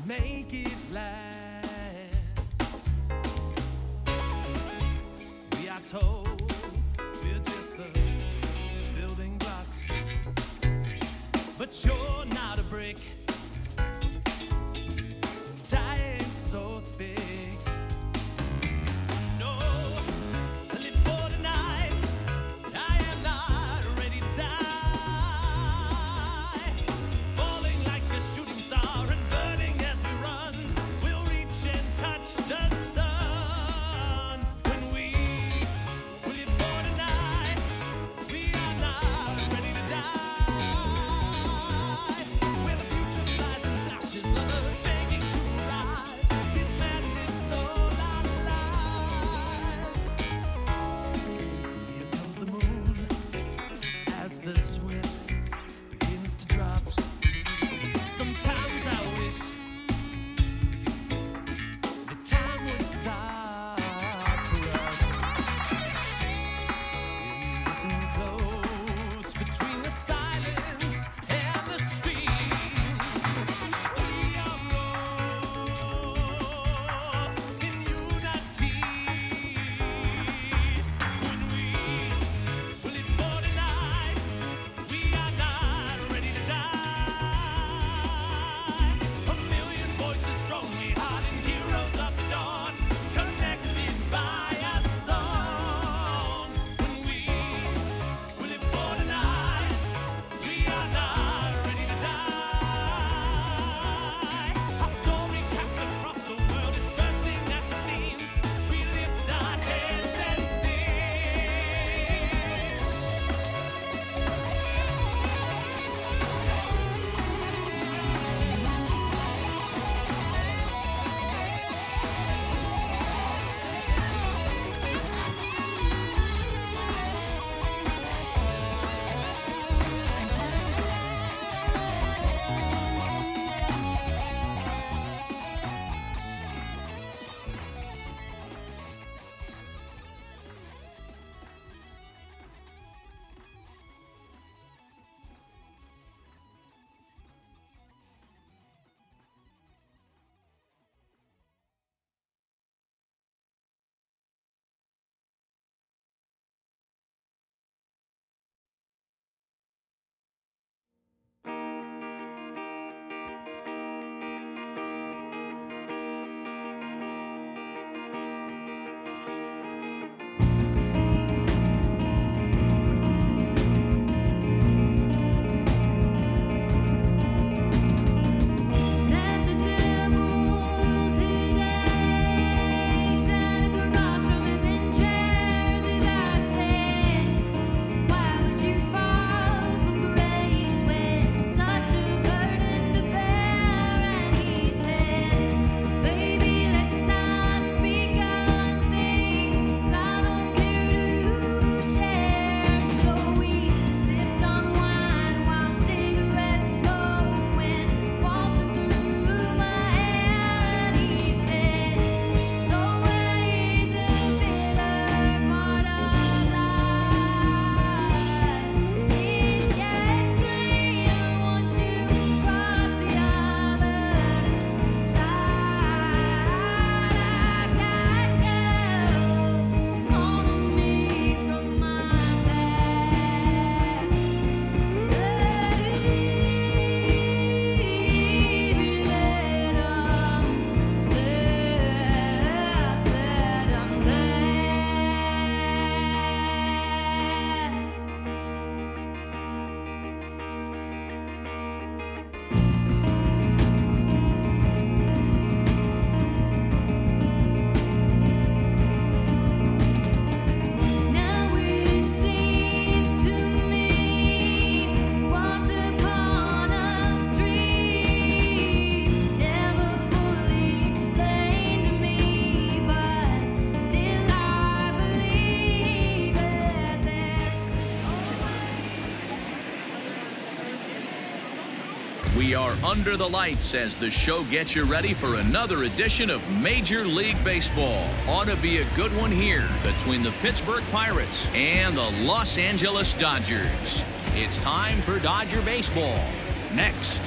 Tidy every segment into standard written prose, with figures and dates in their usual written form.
make it last. We are told we're just the building blocks, but you're not a brick, dying so thick. So no, I live for tonight. I am not ready to die. Falling like a shooting star and burning as we run. We'll reach and touch the sun. When we live for tonight, we are not ready to die. Where the future flies and flashes, lovers begging to arrive. It's madness all alive. Here comes the moon as the sweat begins to drop. Sometimes I wish the time would stop for us. Listen close between the silence and the screams. We are all in unity. When we live for tonight, we are not ready to die. A million voices strongly hearted, heroes of the dawn, connected by a song. When we live for tonight, we are not ready to die. Our story cast across the world, it's bursting at the seams. We lift our heads and let the devil today stand across from him in chairs as I said, why would you fall from grace with such a burden to bear? And he said, baby, let's not speak on things I don't care to share. So we sipped on wine while cigarette smoke went waltzing through my hair. And he said, so where is a bitter part of life? It gets cleaner once you cross the other side. I've got girls haunting me from my past. Now it seems to me once upon a dream, never fully explained to me, but still I believe that there's We are under the lights as the show gets you ready for another edition of Major League Baseball. Ought to be a good one here between the Pittsburgh Pirates and the Los Angeles Dodgers. It's time for Dodger Baseball. Next.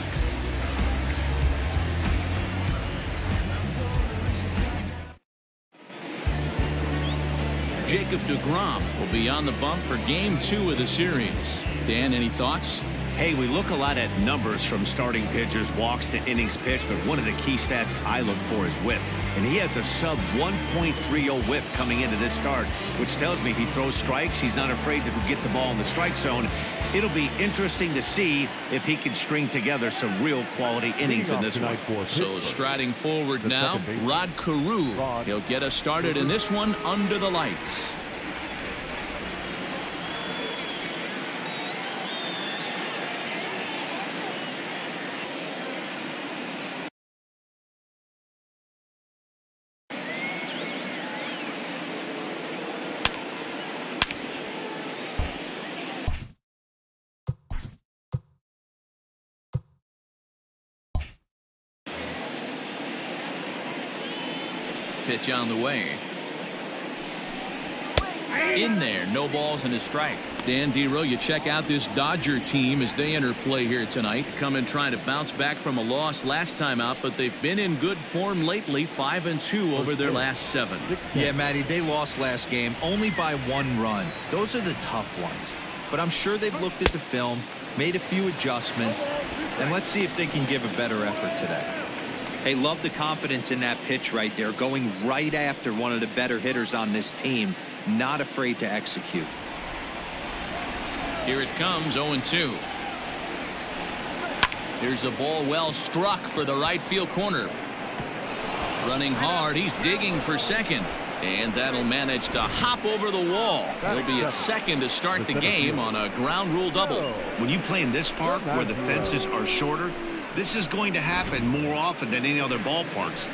Jacob deGrom will be on the bump for Game 2 of the series. Dan, any thoughts? Hey, we look a lot at numbers from starting pitchers, walks to innings pitched, but one of the key stats I look for is whip. And he has a sub 1.30 whip coming into this start, which tells me he throws strikes. He's not afraid to get the ball in the strike zone. It'll be interesting to see if he can string together some real quality innings in this one. So striding forward now, Rod Carew. He'll get us started in this one under the lights. Pitch on the way. In there, no balls and a strike. Dan Dero, you check out this Dodger team as they enter play here tonight. Come in trying to bounce back from a loss last time out, but they've been in good form lately, 5-2 over their last 7. Yeah, Matty, they lost last game only by 1 run. Those are the tough ones. But I'm sure they've looked at the film, made a few adjustments, and let's see if they can give a better effort today. Hey, love the confidence in that pitch right there, going right after one of the better hitters on this team, not afraid to execute. Here it comes, 0-2. Here's a ball well struck for the right field corner. Running hard, he's digging for second. And that'll manage to hop over the wall. He'll be at second to start the game on a ground rule double. When you play in this park where the fences are shorter, this is going to happen more often than any other ballparks.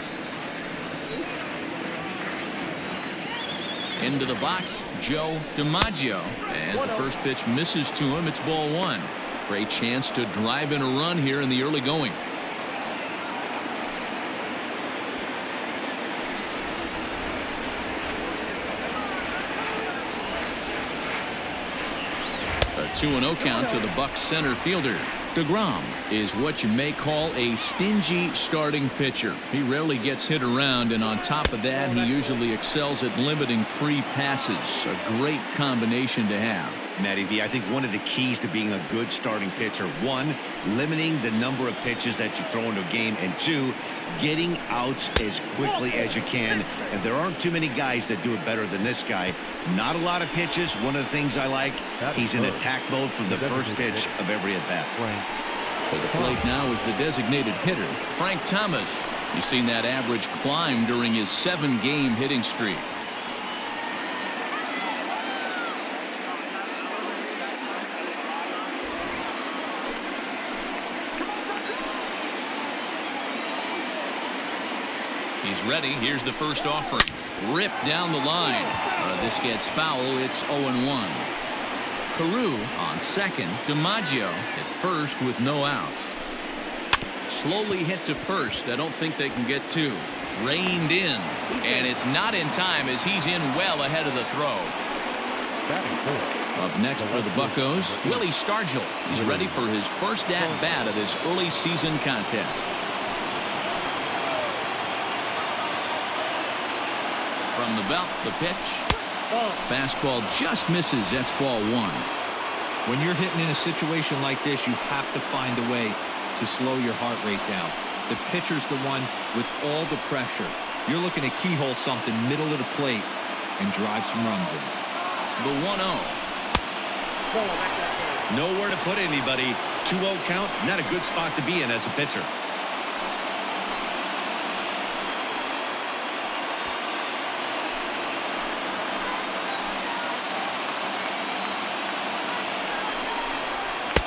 Into the box, Joe DiMaggio. As the first pitch misses to him, it's ball 1. Great chance to drive in a run here in the early going. A 2-0 count to the Bucs center fielder. deGrom is what you may call a stingy starting pitcher. He rarely gets hit around, and on top of that, he usually excels at limiting free passes. A great combination to have. Matty V, I think one of the keys to being a good starting pitcher, 1, limiting the number of pitches that you throw into a game, and 2, getting outs as quickly as you can. And there aren't too many guys that do it better than this guy. Not a lot of pitches. One of the things I like, he's in attack mode from the first pitch of every at-bat. For the plate now is the designated hitter, Frank Thomas. He's seen that average climb during his 7-game hitting streak. He's ready. Here's the first offering. Ripped down the line. This gets foul. It's 0-1. Carew on second. DiMaggio at first with no outs. Slowly hit to first. I don't think they can get 2. Reined in. And it's not in time as he's in well ahead of the throw. Up next for the Buccos, Willie Stargell. He's ready for his first at-bat of this early season contest. From the belt, the pitch. Fastball just misses. That's ball 1. When you're hitting in a situation like this, you have to find a way to slow your heart rate down. The pitcher's the one with all the pressure. You're looking to keyhole something middle of the plate and drive some runs in. The 1-0. Nowhere to put anybody. 2-0 count, not a good spot to be in as a pitcher.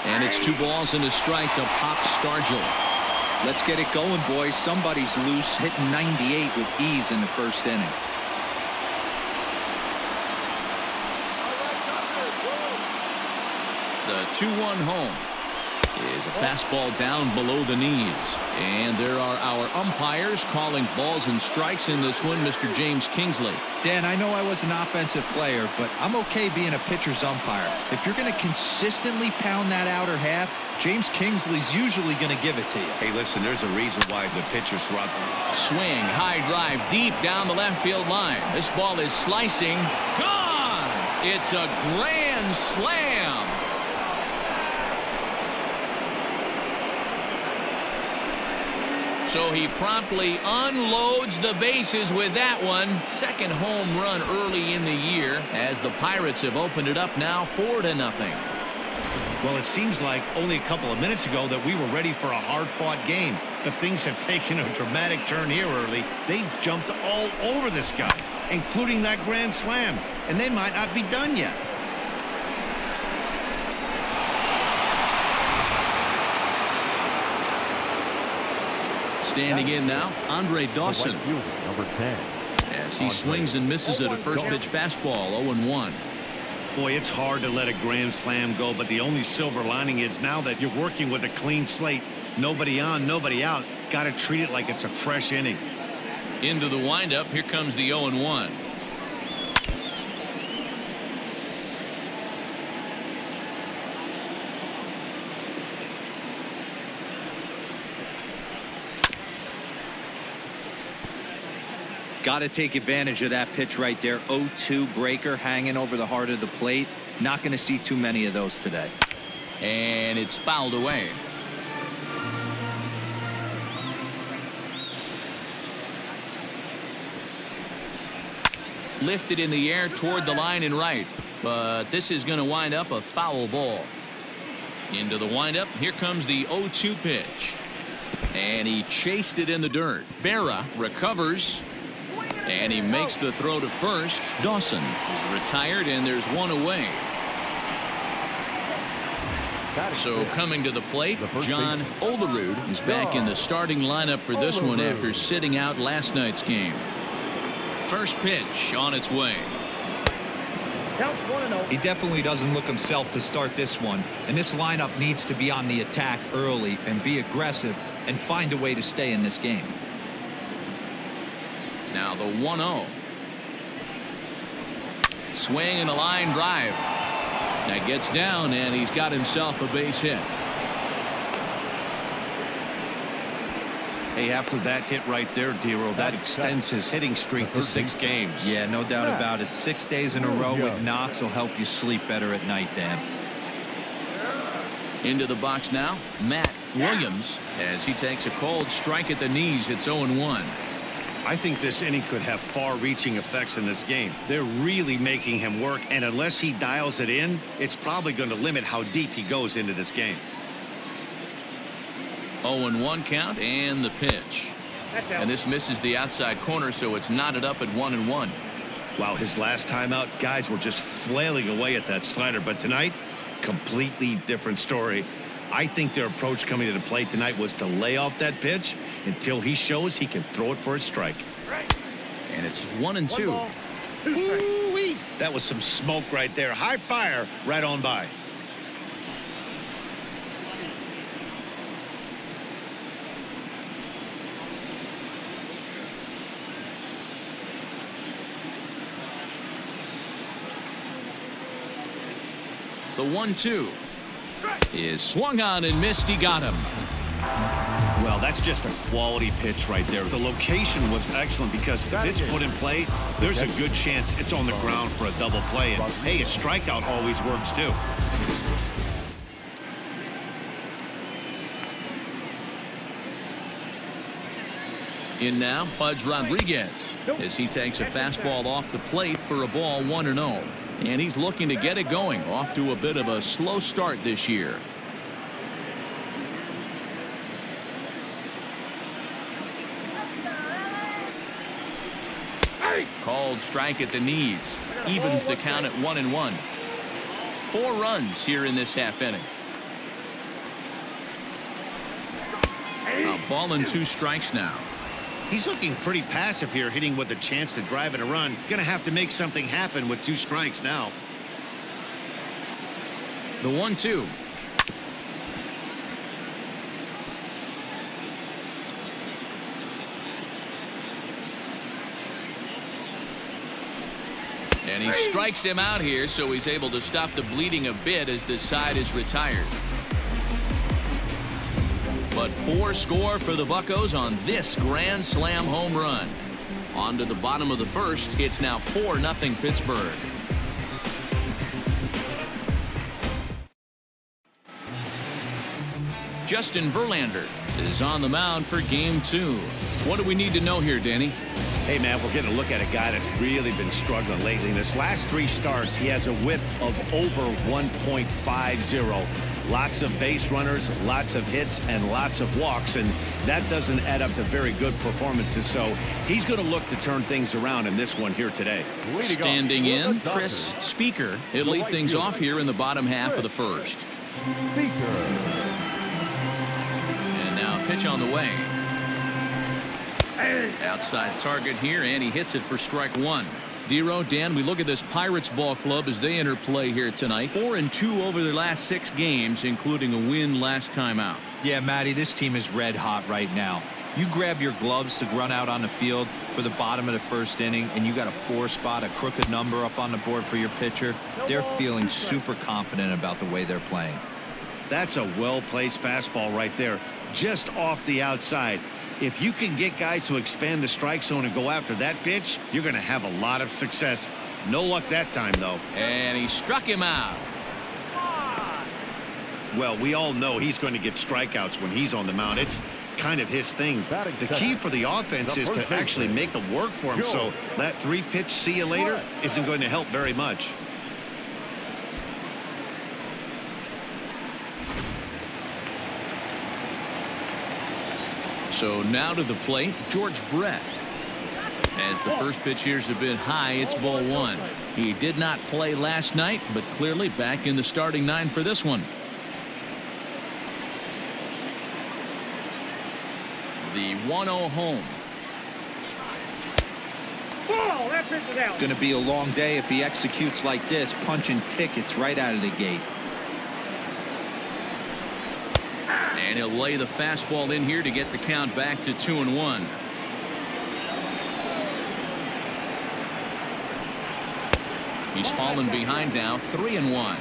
And it's 2 balls and a strike to Pop Stargell. Let's get it going, boys. Somebody's loose, hitting 98 with ease in the first inning. The 2-1 home. is a fastball down below the knees. And there are our umpires calling balls and strikes in this one, Mr. James Kingsley. Dan, I know I was an offensive player, but I'm okay being a pitcher's umpire. If you're going to consistently pound that outer half, James Kingsley's usually going to give it to you. Hey, listen, there's a reason why the pitchers throughout the... Swing, high drive, deep down the left field line. This ball is slicing. Gone! It's a grand slam. So he promptly unloads the bases with that one. Second home run early in the year as the Pirates have opened it up now 4-0. Well, it seems like only a couple of minutes ago that we were ready for a hard-fought game. But things have taken a dramatic turn here early. They jumped all over this guy, including that grand slam. And they might not be done yet. Standing in now, Andre Dawson. Number 10. As he swings and misses at a first pitch fastball, 0-1. Boy, it's hard to let a grand slam go, but the only silver lining is now that you're working with a clean slate, nobody on, nobody out, got to treat it like it's a fresh inning. Into the windup, here comes the 0-1. Got to take advantage of that pitch right there. 0-2 breaker hanging over the heart of the plate. Not going to see too many of those today. And it's fouled away. Lifted in the air toward the line and right. But this is going to wind up a foul ball. Into the windup. Here comes the 0-2 pitch. And he chased it in the dirt. Berra recovers. And he makes the throw to first. Dawson is retired, and there's one away. So coming to the plate, John Olerud is back in the starting lineup for this one after sitting out last night's game. First pitch on its way. He definitely doesn't look himself to start this one. And this lineup needs to be on the attack early and be aggressive and find a way to stay in this game. Now the 1-0. Swing and a line drive. That gets down, and he's got himself a base hit. Hey, after that hit right there, Dero, that extends his hitting streak to 6 games. Yeah, no doubt about it. 6 days in a row with knocks will help you sleep better at night, Dan. Into the box now, Matt Williams, as he takes a cold strike at the knees. It's 0-1. I think this inning could have far-reaching effects in this game. They're really making him work, and unless he dials it in, it's probably going to limit how deep he goes into this game. 0-1 count and the pitch. And this misses the outside corner, so it's knotted up at 1-1. Wow, his last time out, guys were just flailing away at that slider, but tonight, completely different story. I think their approach coming to the plate tonight was to lay off that pitch until he shows he can throw it for a strike. And it's 1-2. Woo-wee. That was some smoke right there. High fire right on by. The 1-2 is swung on and missed. He got him. Well, that's just a quality pitch right there. The location was excellent because if it's put in play, there's a good chance it's on the ground for a double play. And hey, a strikeout always works too. In now, Pudge Rodriguez, as he takes a fastball off the plate for a ball, 1-0. And he's looking to get it going, off to a bit of a slow start this year. Called strike at the knees. Evens the count at 1-1. 4 runs here in this half inning. A ball and 2 strikes now. He's looking pretty passive here, hitting with a chance to drive in a run. Gonna have to make something happen with 2 strikes now. The 1-2. And he strikes him out here, so he's able to stop the bleeding a bit as this side is retired. But 4 score for the Buccos on this grand slam home run. On to the bottom of the first. It's now 4-0 Pittsburgh. Justin Verlander is on the mound for game 2. What do we need to know here, Danny? Hey, man, we're getting a look at a guy that's really been struggling lately. In his last 3 starts, he has a whip of over 1.50. Lots of base runners, lots of hits, and lots of walks, and that doesn't add up to very good performances. So he's going to look to turn things around in this one here today. Standing in, Chris Speaker. He'll lead things off here in the bottom half of the first. And now pitch on the way. Outside target here, and he hits it for strike 1. deGrom, Dan, we look at this Pirates ball club as they enter play here tonight. 4-2 over their last 6 games, including a win last time out. Yeah, Matty, this team is red hot right now. You grab your gloves to run out on the field for the bottom of the first inning, and you got a 4 spot, a crooked number up on the board for your pitcher. They're feeling super confident about the way they're playing. That's a well-placed fastball right there, just off the outside. If you can get guys to expand the strike zone and go after that pitch, you're going to have a lot of success. No luck that time, though. And he struck him out. Well, we all know he's going to get strikeouts when he's on the mound. It's kind of his thing. The key for the offense is to actually make it work for him. So that 3-pitch see you later isn't going to help very much. So now to the plate, George Brett. As the first pitch here's a bit high, it's ball 1. He did not play last night, but clearly back in the starting 9 for this one. The 1-0 home. Going to be a long day if he executes like this, punching tickets right out of the gate. And he'll lay the fastball in here to get the count back to 2-1. He's fallen behind now, 3-1.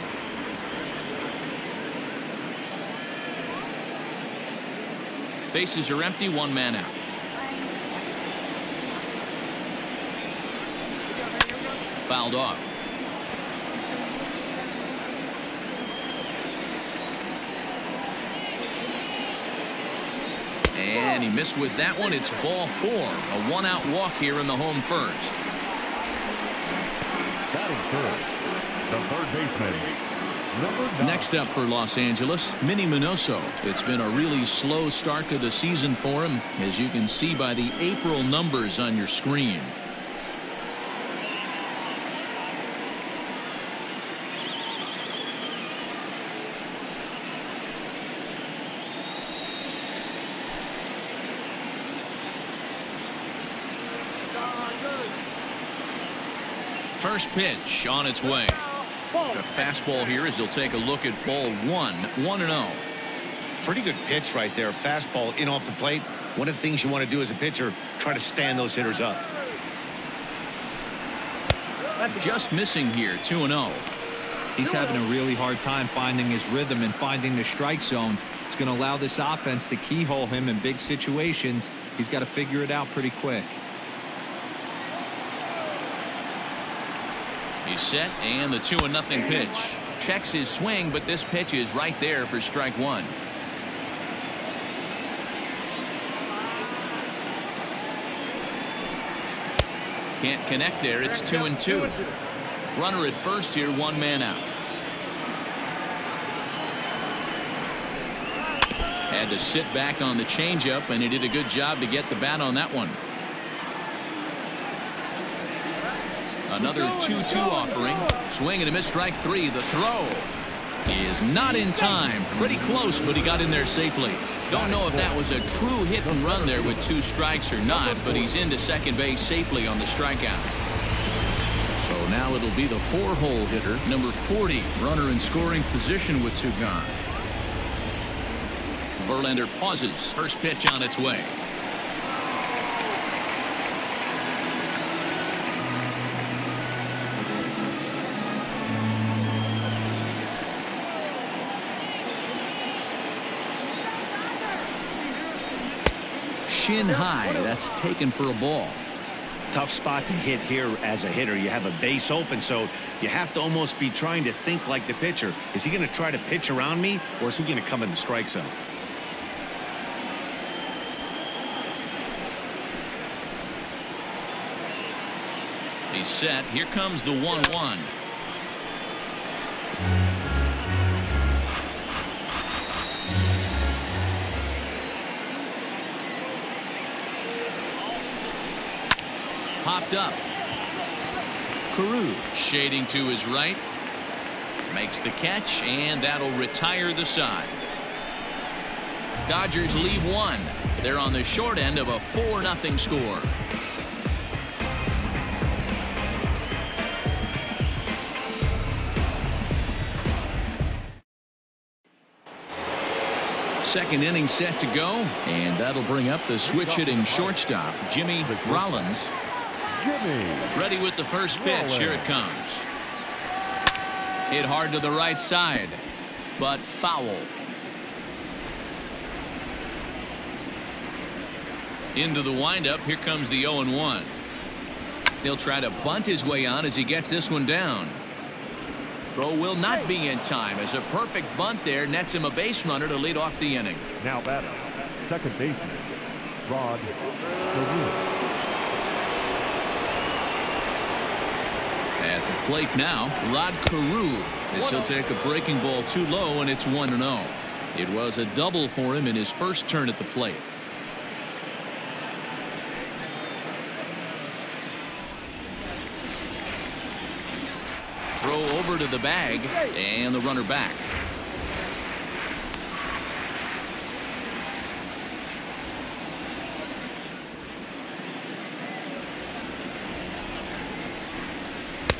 Bases are empty, 1 man out. Fouled off. And he missed with that one. It's ball 4. A 1-out walk here in the home first. Batting first, the third baseman, number 9. Next up for Los Angeles, Minnie Minoso. It's been a really slow start to the season for him, as you can see by the April numbers on your screen. First pitch on its way. A fastball here as he'll take a look at ball 1. 1-0. Pretty good pitch right there. Fastball in off the plate. One of the things you want to do as a pitcher, try to stand those hitters up. Just missing here, 2-0. He's having a really hard time finding his rhythm and finding the strike zone. It's going to allow this offense to keyhole him in big situations. He's got to figure it out pretty quick. He's set, and the 2-0 pitch. Checks his swing, but this pitch is right there for strike 1. Can't connect there. It's 2-2. Runner at first here, 1 man out. Had to sit back on the changeup, and he did a good job to get the bat on that one. Another 2-2 offering. Swing and a miss, strike 3. The throw is not in time. Pretty close, but he got in there safely. Don't know if that was a true hit and run there with 2 strikes or not, but he's into second base safely on the strikeout. So now it'll be the 4-hole hitter, number 40, runner in scoring position with 2 gone. Verlander pauses. First pitch on its way. shin high. That's taken for a ball. Tough spot to hit here as a hitter. You have a base open, so you have to almost be trying to think like the pitcher. Is he going to try to pitch around me, or is he going to come in the strike zone? He's set. Here comes the 1-1. Popped up. Carew shading to his right. Makes the catch, and that'll retire the side. Dodgers leave one. They're on the short end of a 4-0 score. Second inning set to go, and that'll bring up the switch-hitting shortstop, Jimmy Rollins. Ready with the first pitch. Here it comes. Hit hard to the right side, but foul. Into the windup. Here comes the 0-1. He'll try to bunt his way on as he gets this one down. Throw will not be in time as a perfect bunt there nets him a base runner to lead off the inning. Now batter, second baseman, Rod Carew. At the plate now, Rod Carew, as he'll take a breaking ball too low, and it's 1-0. It was a double for him in his first turn at the plate. Throw over to the bag, and the runner back.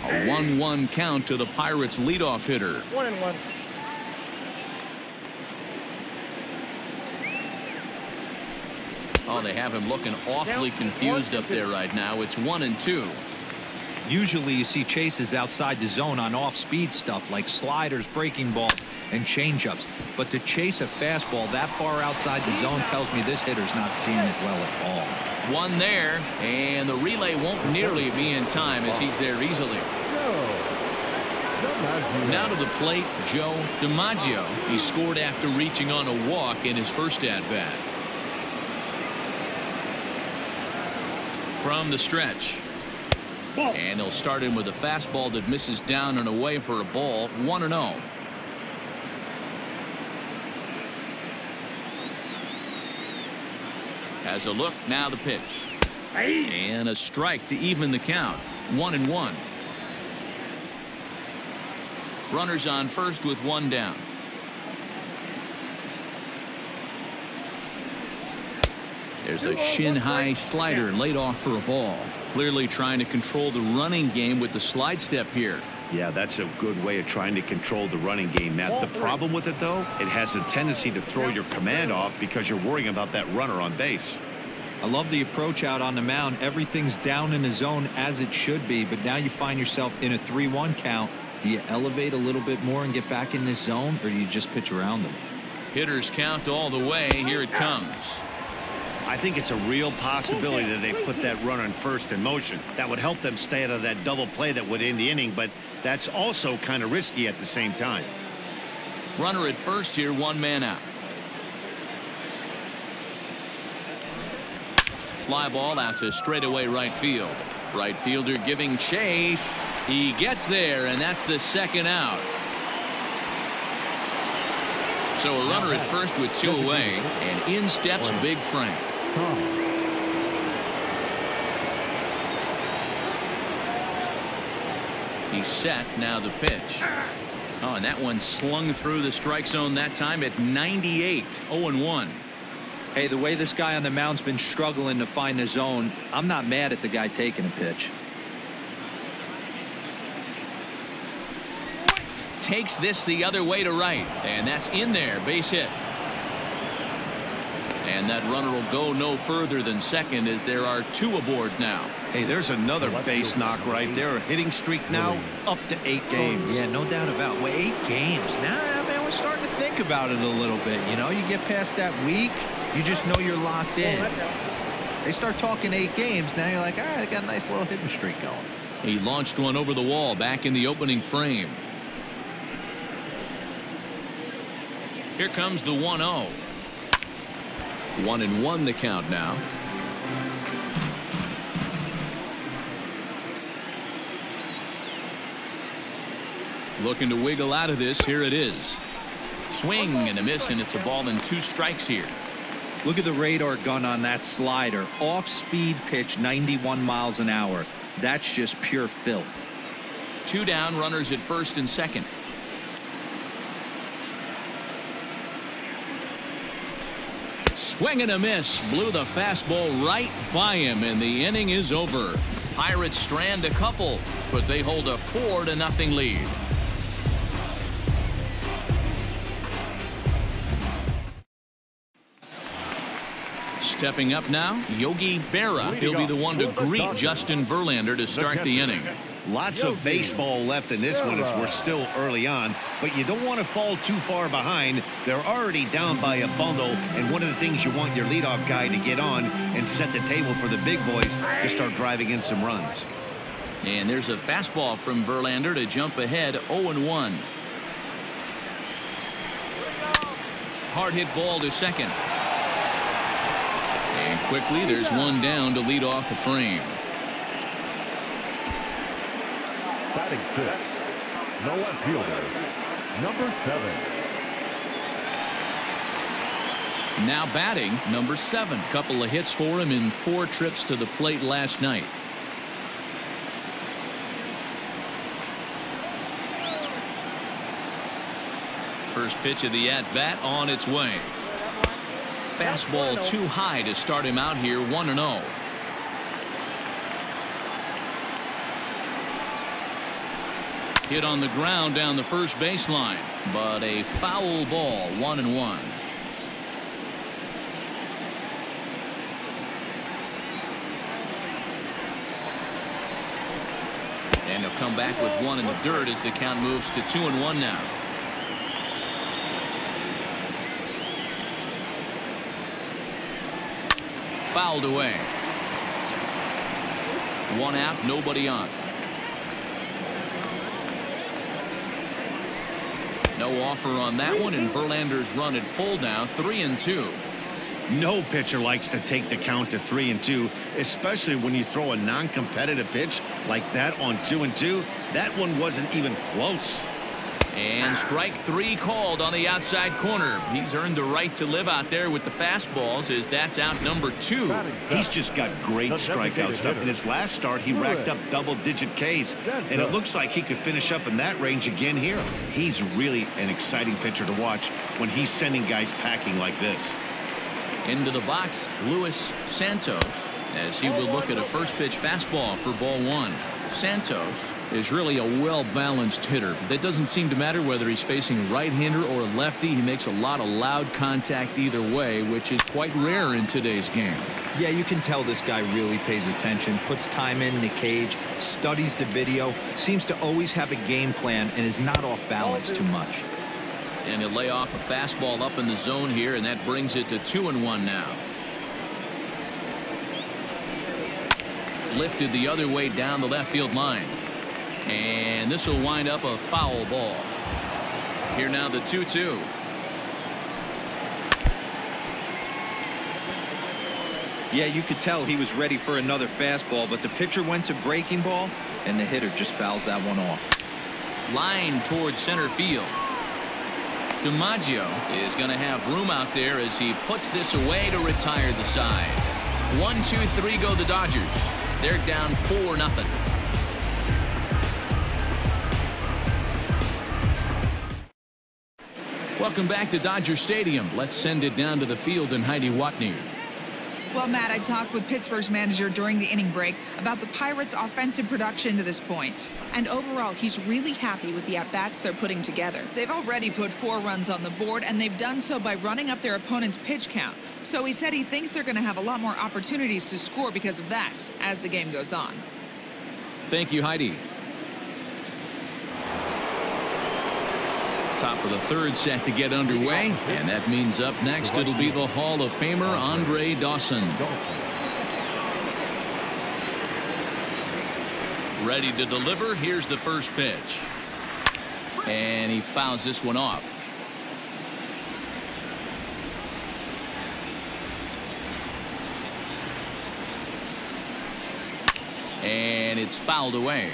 A 1-1 count to the Pirates' leadoff hitter. 1-1. Oh, they have him looking awfully confused up there right now. It's 1-2. Usually you see chases outside the zone on off-speed stuff like sliders, breaking balls, and changeups. But to chase a fastball that far outside the zone tells me this hitter's not seeing it well at all. One there, and the relay won't nearly be in time as he's there easily. Now to the plate, Joe DiMaggio. He scored after reaching on a walk in his first at-bat. From the stretch. And he'll start in with a fastball that misses down and away for a ball. 1-0. Has a look. Now the pitch. And a strike to even the count. 1-1. Runners on first with one down. There's a shin-high slider laid off for a ball. Clearly trying to control the running game with the slide step here. Yeah, that's a good way of trying to control the running game. Now, the problem with it, though, it has a tendency to throw your command off because you're worrying about that runner on base. I love the approach out on the mound. Everything's down in the zone as it should be, but now you find yourself in a 3-1 count. Do you elevate a little bit more and get back in this zone, or do you just pitch around them? Hitters count all the way. Here it comes. I think it's a real possibility that they put that runner in first in motion. That would help them stay out of that double play that would end the inning, but that's also kind of risky at the same time. Runner at first here, one man out. Fly ball out to straightaway right field. Right fielder giving chase. He gets there, and that's the second out. So a runner at first with two away, and in steps Big Frank. He's set. Now the pitch. Oh, and that one slung through the strike zone that time at 98. 0-1. Hey, the way this guy on the mound's been struggling to find the zone, I'm not mad at the guy taking a pitch. Takes this the other way to right, and that's in there. Base hit. And that runner will go no further than second as there are two aboard now. Hey, there's another base knock right there. A hitting streak now up to 8 games. Yeah, no doubt about it. Well, 8 games. Now, man, we're starting to think about it a little bit. You know, you get past that week, you just know you're locked in. They start talking 8 games. Now you're like, all right, I got a nice little hitting streak going. He launched one over the wall back in the opening frame. Here comes the 1-0. 1-1 the count now. Looking to wiggle out of this. Here it is. Swing and a miss, and it's a ball and 2 strikes here. Look at the radar gun on that slider. Off-speed pitch, 91 miles an hour. That's just pure filth. 2 down, runners at first and second. Swing and a miss. Blew the fastball right by him, and the inning is over. Pirates strand a couple, but they hold a 4-0 lead. Stepping up now, Yogi Berra. He'll be the one to greet Justin Verlander to start the inning. Lots of baseball left in this one as we're still early on, but you don't want to fall too far behind. They're already down by a bundle, and one of the things you want your leadoff guy to get on and set the table for the big boys to start driving in some runs. And there's a fastball from Verlander to jump ahead 0-1. Hard hit ball to second. And quickly there's one down to lead off the frame. Batting 6th, no left fielder, number 7. Now batting, number 7. Couple of hits for him in 4 trips to the plate last night. First pitch of the at-bat on its way. Fastball too high to start him out here, 1-0. Hit on the ground down the first baseline, but a foul ball, 1-1. And he'll come back with one in the dirt as the count moves to 2-1 now. Fouled away. 1 out, nobody on. No offer on that one, and Verlander's run at full now, 3-2. No pitcher likes to take the count to 3-2, especially when you throw a non-competitive pitch like that on 2-2. That one wasn't even close. And strike 3 called on the outside corner. He's earned the right to live out there with the fastballs, as that's out number 2. He's just got great strikeout stuff. In his last start, he racked up double-digit Ks, and it looks like he could finish up in that range again here. He's really an exciting pitcher to watch when he's sending guys packing like this. Into the box, Luis Santos, as he will look at a first pitch fastball for ball 1. Santos is really a well-balanced hitter. That doesn't seem to matter whether he's facing right-hander or lefty. He makes a lot of loud contact either way, which is quite rare in today's game. Yeah, you can tell this guy really pays attention, puts time in the cage, studies the video, seems to always have a game plan, and is not off balance too much. And he'll lay off a fastball up in the zone here, and that brings it to 2-1 now. Lifted the other way down the left field line. And this will wind up a foul ball. Here now the 2-2. Yeah, you could tell he was ready for another fastball, but the pitcher went to breaking ball, and the hitter just fouls that one off. Line towards center field. DiMaggio is going to have room out there as he puts this away to retire the side. 1-2-3 go the Dodgers. They're down 4-0. Welcome back to Dodger Stadium. Let's send it down to the field and Heidi Watney. Well, Matt, I talked with Pittsburgh's manager during the inning break about the Pirates' offensive production to this point. And overall, he's really happy with the at-bats they're putting together. They've already put 4 runs on the board, and they've done so by running up their opponent's pitch count. So he said he thinks they're going to have a lot more opportunities to score because of that as the game goes on. Thank you, Heidi. Top of the 3rd set to get underway, and that means up next it'll be the Hall of Famer Andre Dawson. Ready to deliver. Here's the first pitch. And he fouls this one off. And it's fouled away.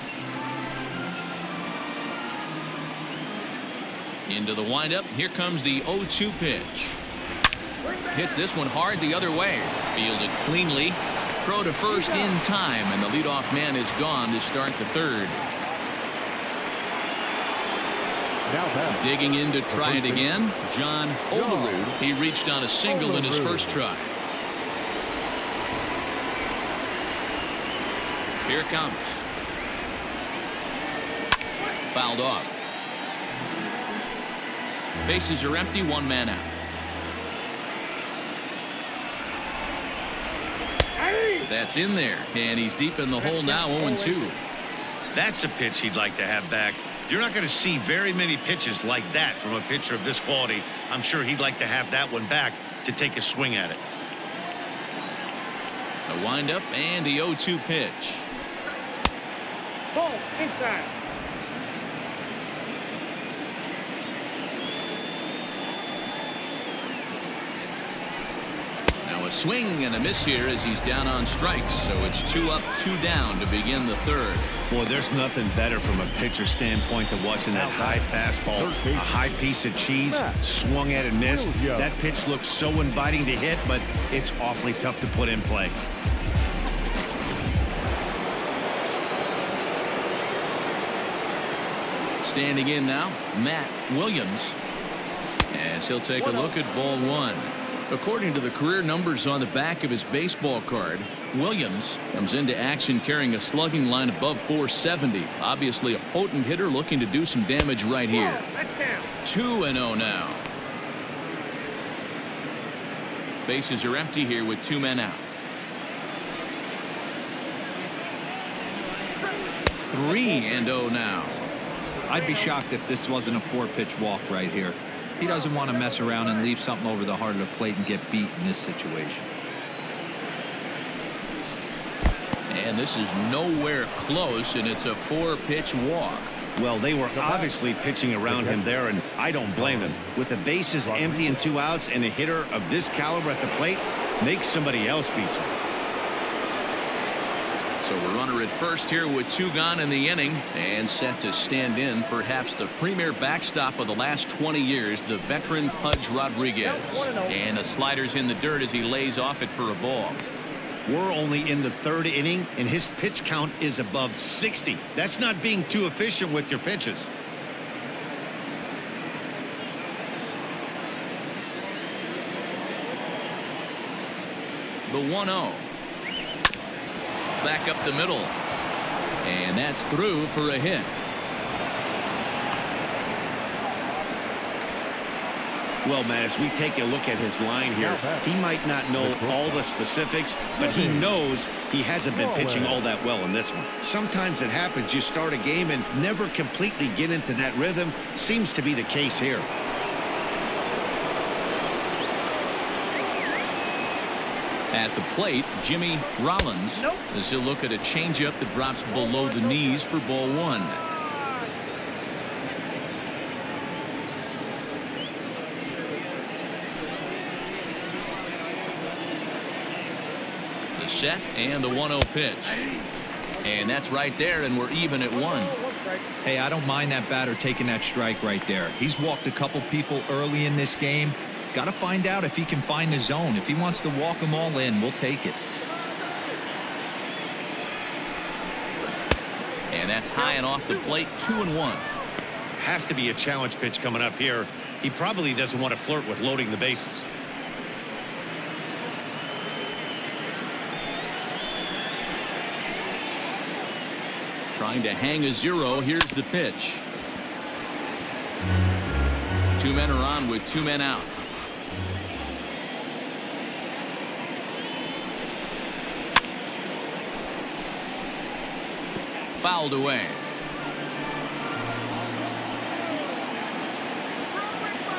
Into the windup. Here comes the 0-2 pitch. Hits this one hard the other way. Fielded cleanly. Throw to first in time, and the leadoff man is gone to start the third. Digging in to try it again, John Olerud. He reached on a single in his first try. Here it comes. Fouled off. Bases are empty, one man out. That's in there, and he's deep in the hole now, 0-2. That's a pitch he'd like to have back. You're not going to see very many pitches like that from a pitcher of this quality. I'm sure he'd like to have that one back to take a swing at it. A windup and the 0-2 pitch. Ball inside. Now a swing and a miss here as he's down on strikes, so it's 2 up, 2 down to begin the third. Boy, there's nothing better from a pitcher standpoint than watching that high fastball, a high piece of cheese, swung at and missed. That pitch looks so inviting to hit, but it's awfully tough to put in play. Standing in now, Matt Williams, as he'll take a look at ball one. According to the career numbers on the back of his baseball card, Williams comes into action carrying a slugging line above 470. Obviously a potent hitter looking to do some damage right here. 2-0 now. Bases are empty here with 2 men out. 3-0 now. I'd be shocked if this wasn't a 4-pitch walk right here. He doesn't want to mess around and leave something over the heart of the plate and get beat in this situation. And this is nowhere close, and it's a 4-pitch walk. Well, they were obviously pitching around him there, and I don't blame them. With the bases empty and 2 outs and a hitter of this caliber at the plate, make somebody else beat you. So a runner at first here with 2 gone in the inning, and set to stand in perhaps the premier backstop of the last 20 years, the veteran Pudge Rodriguez. And the slider's in the dirt as he lays off it for a ball. We're only in the 3rd inning, and his pitch count is above 60. That's not being too efficient with your pitches. The 1-0. Back up the middle, and that's through for a hit. Well, man, as we take a look at his line here, he might not know all the specifics, but he knows he hasn't been pitching all that well in this one. Sometimes it happens. You start a game and never completely get into that rhythm. Seems to be the case here. At the plate, Jimmy Rollins, as he'll look at a changeup that drops below the knees for ball 1. The set and the 1-0 pitch. And that's right there, and we're even at 1. Hey, I don't mind that batter taking that strike right there. He's walked a couple people early in this game. Got to find out if he can find the zone. If he wants to walk them all in, we'll take it. And that's high and off the plate, 2-1. Has to be a challenge pitch coming up here. He probably doesn't want to flirt with loading the bases. Trying to hang a 0. Here's the pitch. 2 men are on with 2 men out. Fouled away.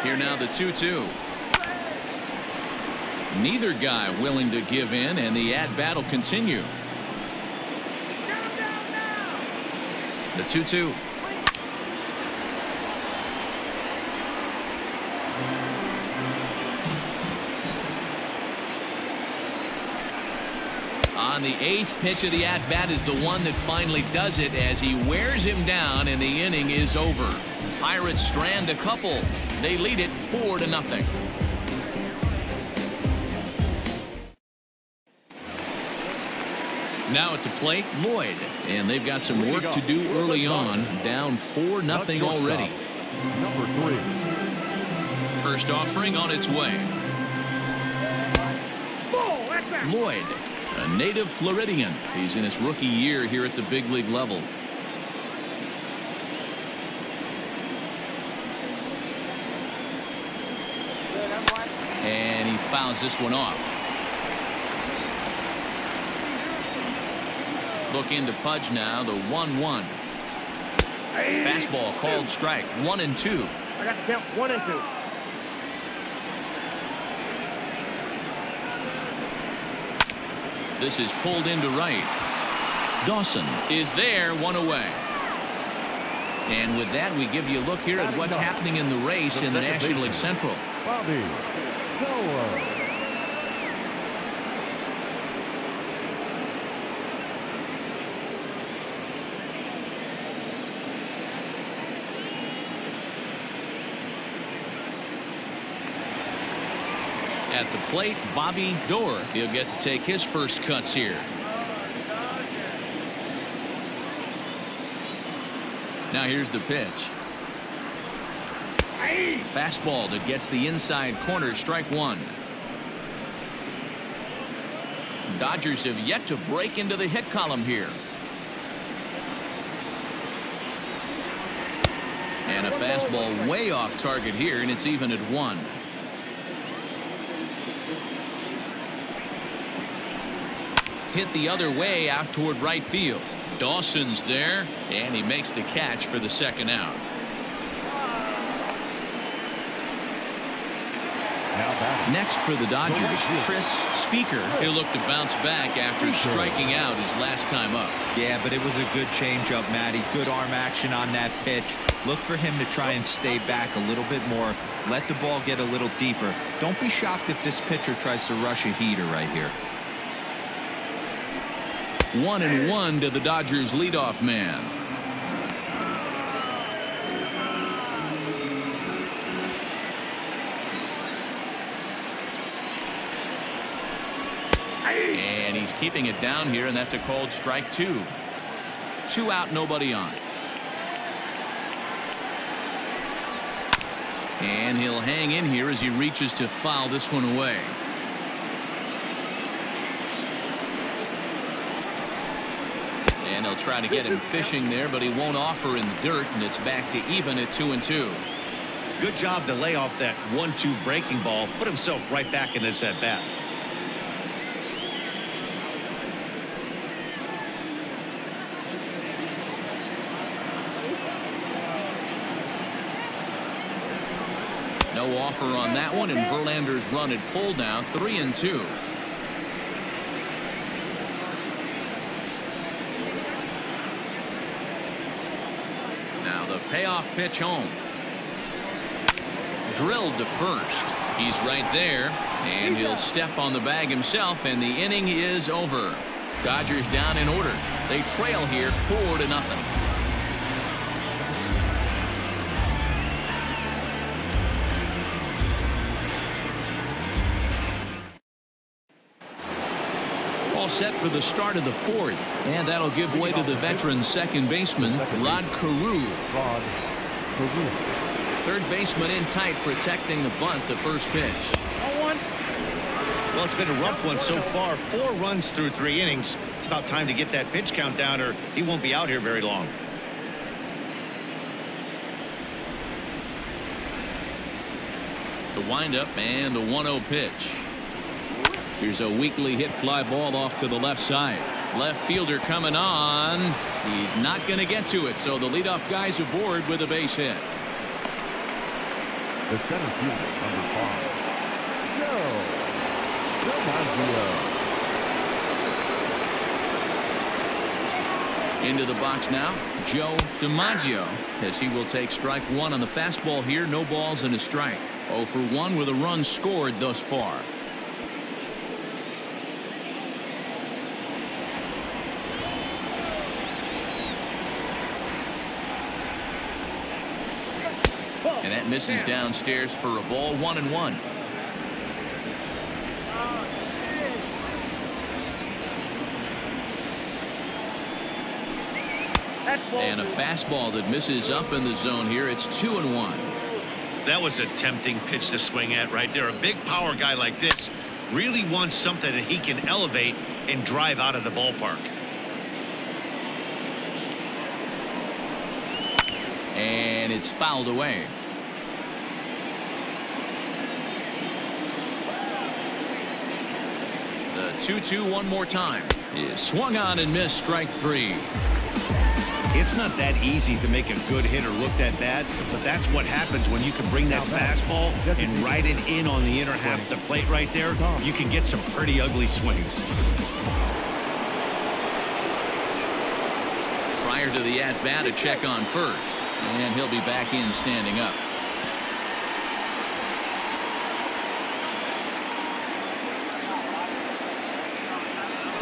Here now the 2-2. Neither guy willing to give in, and the at-bat will continue. The 2-2. On the 8th pitch of the at-bat is the one that finally does it as he wears him down and the inning is over. Pirates strand a couple. They lead it 4-0. Now at the plate, Lloyd. And they've got some work to do early on. Down 4-0 already. Number 3. First offering on its way. Lloyd, a native Floridian. He's in his rookie year here at the big league level. And he fouls this one off. Looking to Pudge now, the 1-1. Fastball called strike. 1-2. I got to count 1 and 2. This is pulled into right. Dawson is there, one away. And with that, we give you a look here at what's happening in the race in the National League Central. Bobby Noah. At the plate, Bobby Doerr. He'll get to take his first cuts here. Now here's the pitch. Fastball that gets the inside corner, strike one. Dodgers have yet to break into the hit column here. And a fastball way off target here, and it's even at 1. Hit the other way out toward right field. Dawson's there, and he makes the catch for the second out. Next for the Dodgers, Tris Speaker. He'll look to bounce back after striking out his last time up. Yeah, but it was a good changeup, Matty. Good arm action on that pitch. Look for him to try and stay back a little bit more. Let the ball get a little deeper. Don't be shocked if this pitcher tries to rush a heater right here. 1-1 to the Dodgers leadoff man. And he's keeping it down here, and that's a called strike 2. 2 out, nobody on. And he'll hang in here as he reaches to foul this one away. And they'll try to get him fishing there, but he won't offer in the dirt, and it's back to even at 2-2. Good job to lay off that 1-2 breaking ball. Put himself right back in this at bat. No offer on that one, and Verlander's run at full now, 3-2. Now the payoff pitch home. Drilled to first. He's right there, and he'll step on the bag himself, and the inning is over. Dodgers down in order. They trail here 4-0. Set for the start of the 4th, and that'll give way to the veteran second baseman Rod Carew. Third baseman in tight, protecting the bunt. The first pitch. Well, it's been a rough one so far. 4 runs through 3 innings. It's about time to get that pitch count down, or he won't be out here very long. The windup and the 1-0 pitch. Here's a weakly hit fly ball off to the left side. Left fielder coming on. He's not going to get to it, so the leadoff guy's aboard with a base hit. The center fielder, number 5, Joe DiMaggio. Into the box now, Joe DiMaggio, as he will take strike one on the fastball here. No balls and a strike. 0 for 1 with a run scored thus far. And that misses downstairs for a ball. 1-1. And a fastball that misses up in the zone here. It's 2-1. That was a tempting pitch to swing at right there. A big power guy like this really wants something that he can elevate and drive out of the ballpark. And it's fouled away. The 2-2 one more time. Is swung on and missed. Strike 3. It's not that easy to make a good hitter look that bad, but that's what happens when you can bring that fastball and ride it in on the inner half of the plate right there. You can get some pretty ugly swings. Prior to the at-bat, a check on first. And he'll be back in standing up.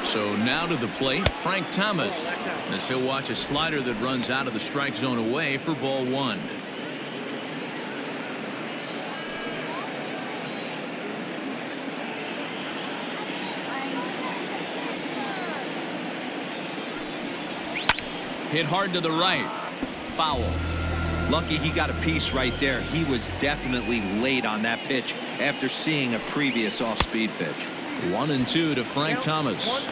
So now to the plate, Frank Thomas, as he'll watch a slider that runs out of the strike zone away for ball 1. Hit hard to the right. Foul. Lucky he got a piece right there. He was definitely late on that pitch after seeing a previous off-speed pitch. 1-2 to Frank Thomas.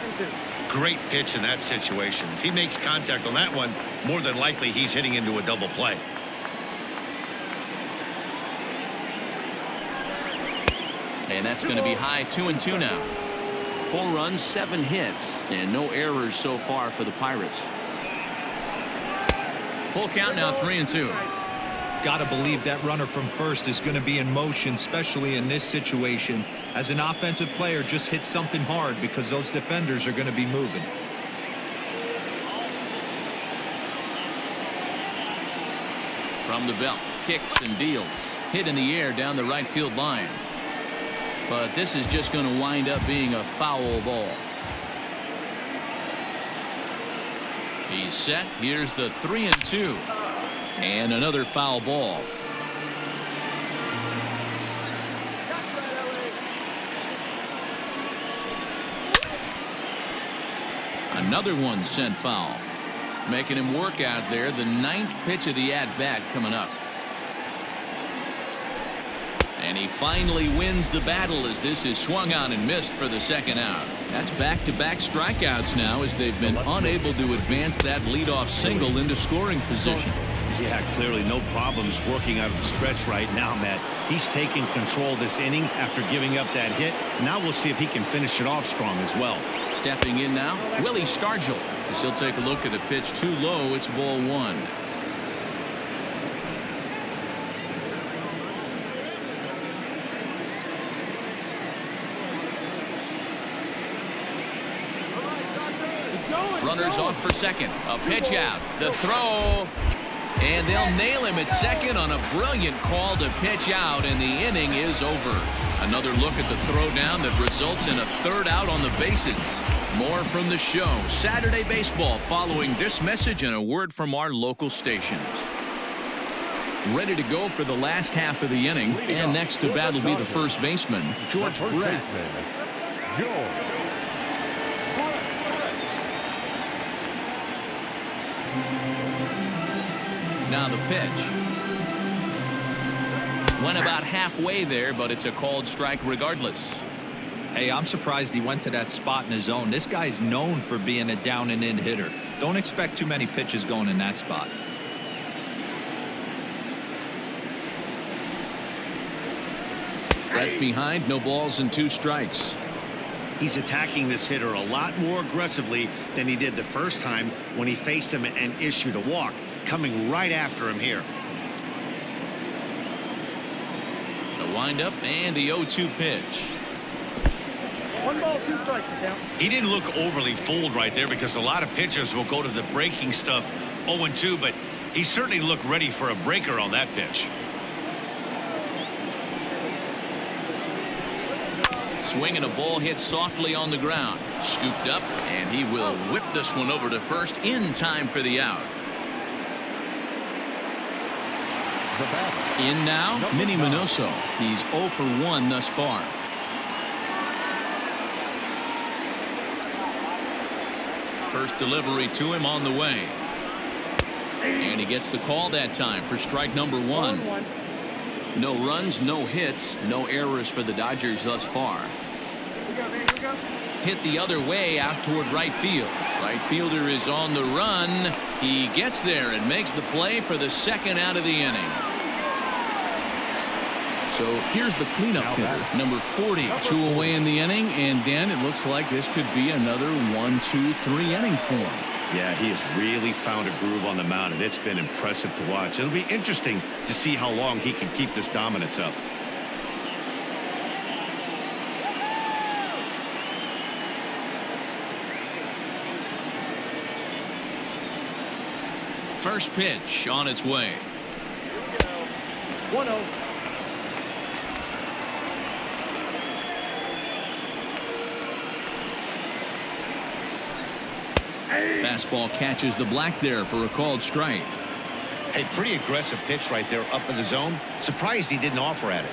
Great pitch in that situation. If he makes contact on that one, more than likely he's hitting into a double play. And that's going to be high. 2-2 now. 4 runs, 7 hits, and no errors so far for the Pirates. Full count now, 3-2. Gotta believe that runner from first is going to be in motion, especially in this situation. As an offensive player, just hit something hard because those defenders are going to be moving. From the belt, kicks and deals. Hit in the air down the right field line. But this is just going to wind up being a foul ball. He's set. Here's the 3-2. And another foul ball. Another one sent foul. Making him work out there. The 9th pitch of the at-bat coming up. And he finally wins the battle as this is swung on and missed for the 2nd out. That's back-to-back strikeouts now as they've been unable to advance that leadoff single into scoring position. Yeah, clearly no problems working out of the stretch right now, Matt. He's taking control this inning after giving up that hit. Now we'll see if he can finish it off strong as well. Stepping in now, Willie Stargell, as he'll take a look at a pitch too low. It's ball 1. Runners off for second. A pitch out. The throw. And they'll nail him at second on a brilliant call to pitch out, and the inning is over. Another look at the throw down that results in a 3rd out on the bases. More from the show. Saturday Baseball following this message and a word from our local stations. Ready to go for the last half of the inning. And next to bat will be the first baseman, George Brett. Now the pitch. Went about halfway there, but it's a called strike regardless. Hey, I'm surprised he went to that spot in his zone. This guy's known for being a down and in hitter. Don't expect too many pitches going in that spot. Brett behind, no balls and 2 strikes. He's attacking this hitter a lot more aggressively than he did the first time when he faced him and issued a walk. Coming right after him here. A windup and the 0-2 pitch. 1 ball, 2 strikes, count. He didn't look overly fooled right there because a lot of pitchers will go to the breaking stuff 0-2, but he certainly looked ready for a breaker on that pitch. Swing and a ball hit softly on the ground. Scooped up, and he will whip this one over to first in time for the out. The batter. In now, Minnie Minoso. He's 0 for 1 thus far. First delivery to him on the way. And he gets the call that time for strike number 1. No runs, no hits, no errors for the Dodgers thus far. Hit the other way out toward right field. Right fielder is on the run. He gets there and makes the play for the second out of the inning. So here's the cleanup hitter, number 40, 2 away in the inning. And Dan, it looks like this could be another 1, 2, 3 inning for him. Yeah, he has really found a groove on the mound, and it's been impressive to watch. It'll be interesting to see how long he can keep this dominance up. First pitch on its way. 1-0. Fastball catches the black there for a called strike. Hey, pretty aggressive pitch right there up in the zone. Surprised he didn't offer at it.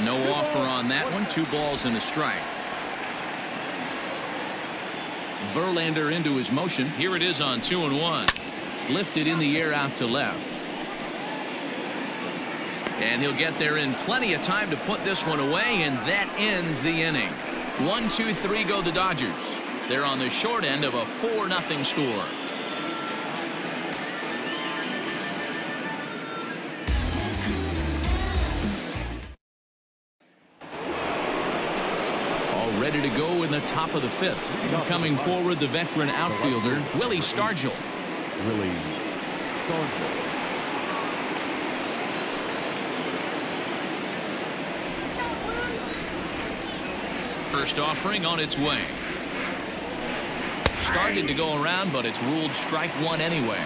No offer on that one. 2 balls and a strike. Verlander into his motion. Here it is on 2-1. Lifted in the air out to left. And he'll get there in plenty of time to put this one away, and that ends the inning. 1, 2, 3 go the Dodgers. They're on the short end of a 4-0 score. All ready to go in the top of the 5th. Coming forward, the veteran outfielder, Willie Stargell. Willie Stargell. First offering on its way. Started to go around, but it's ruled strike 1 anyway.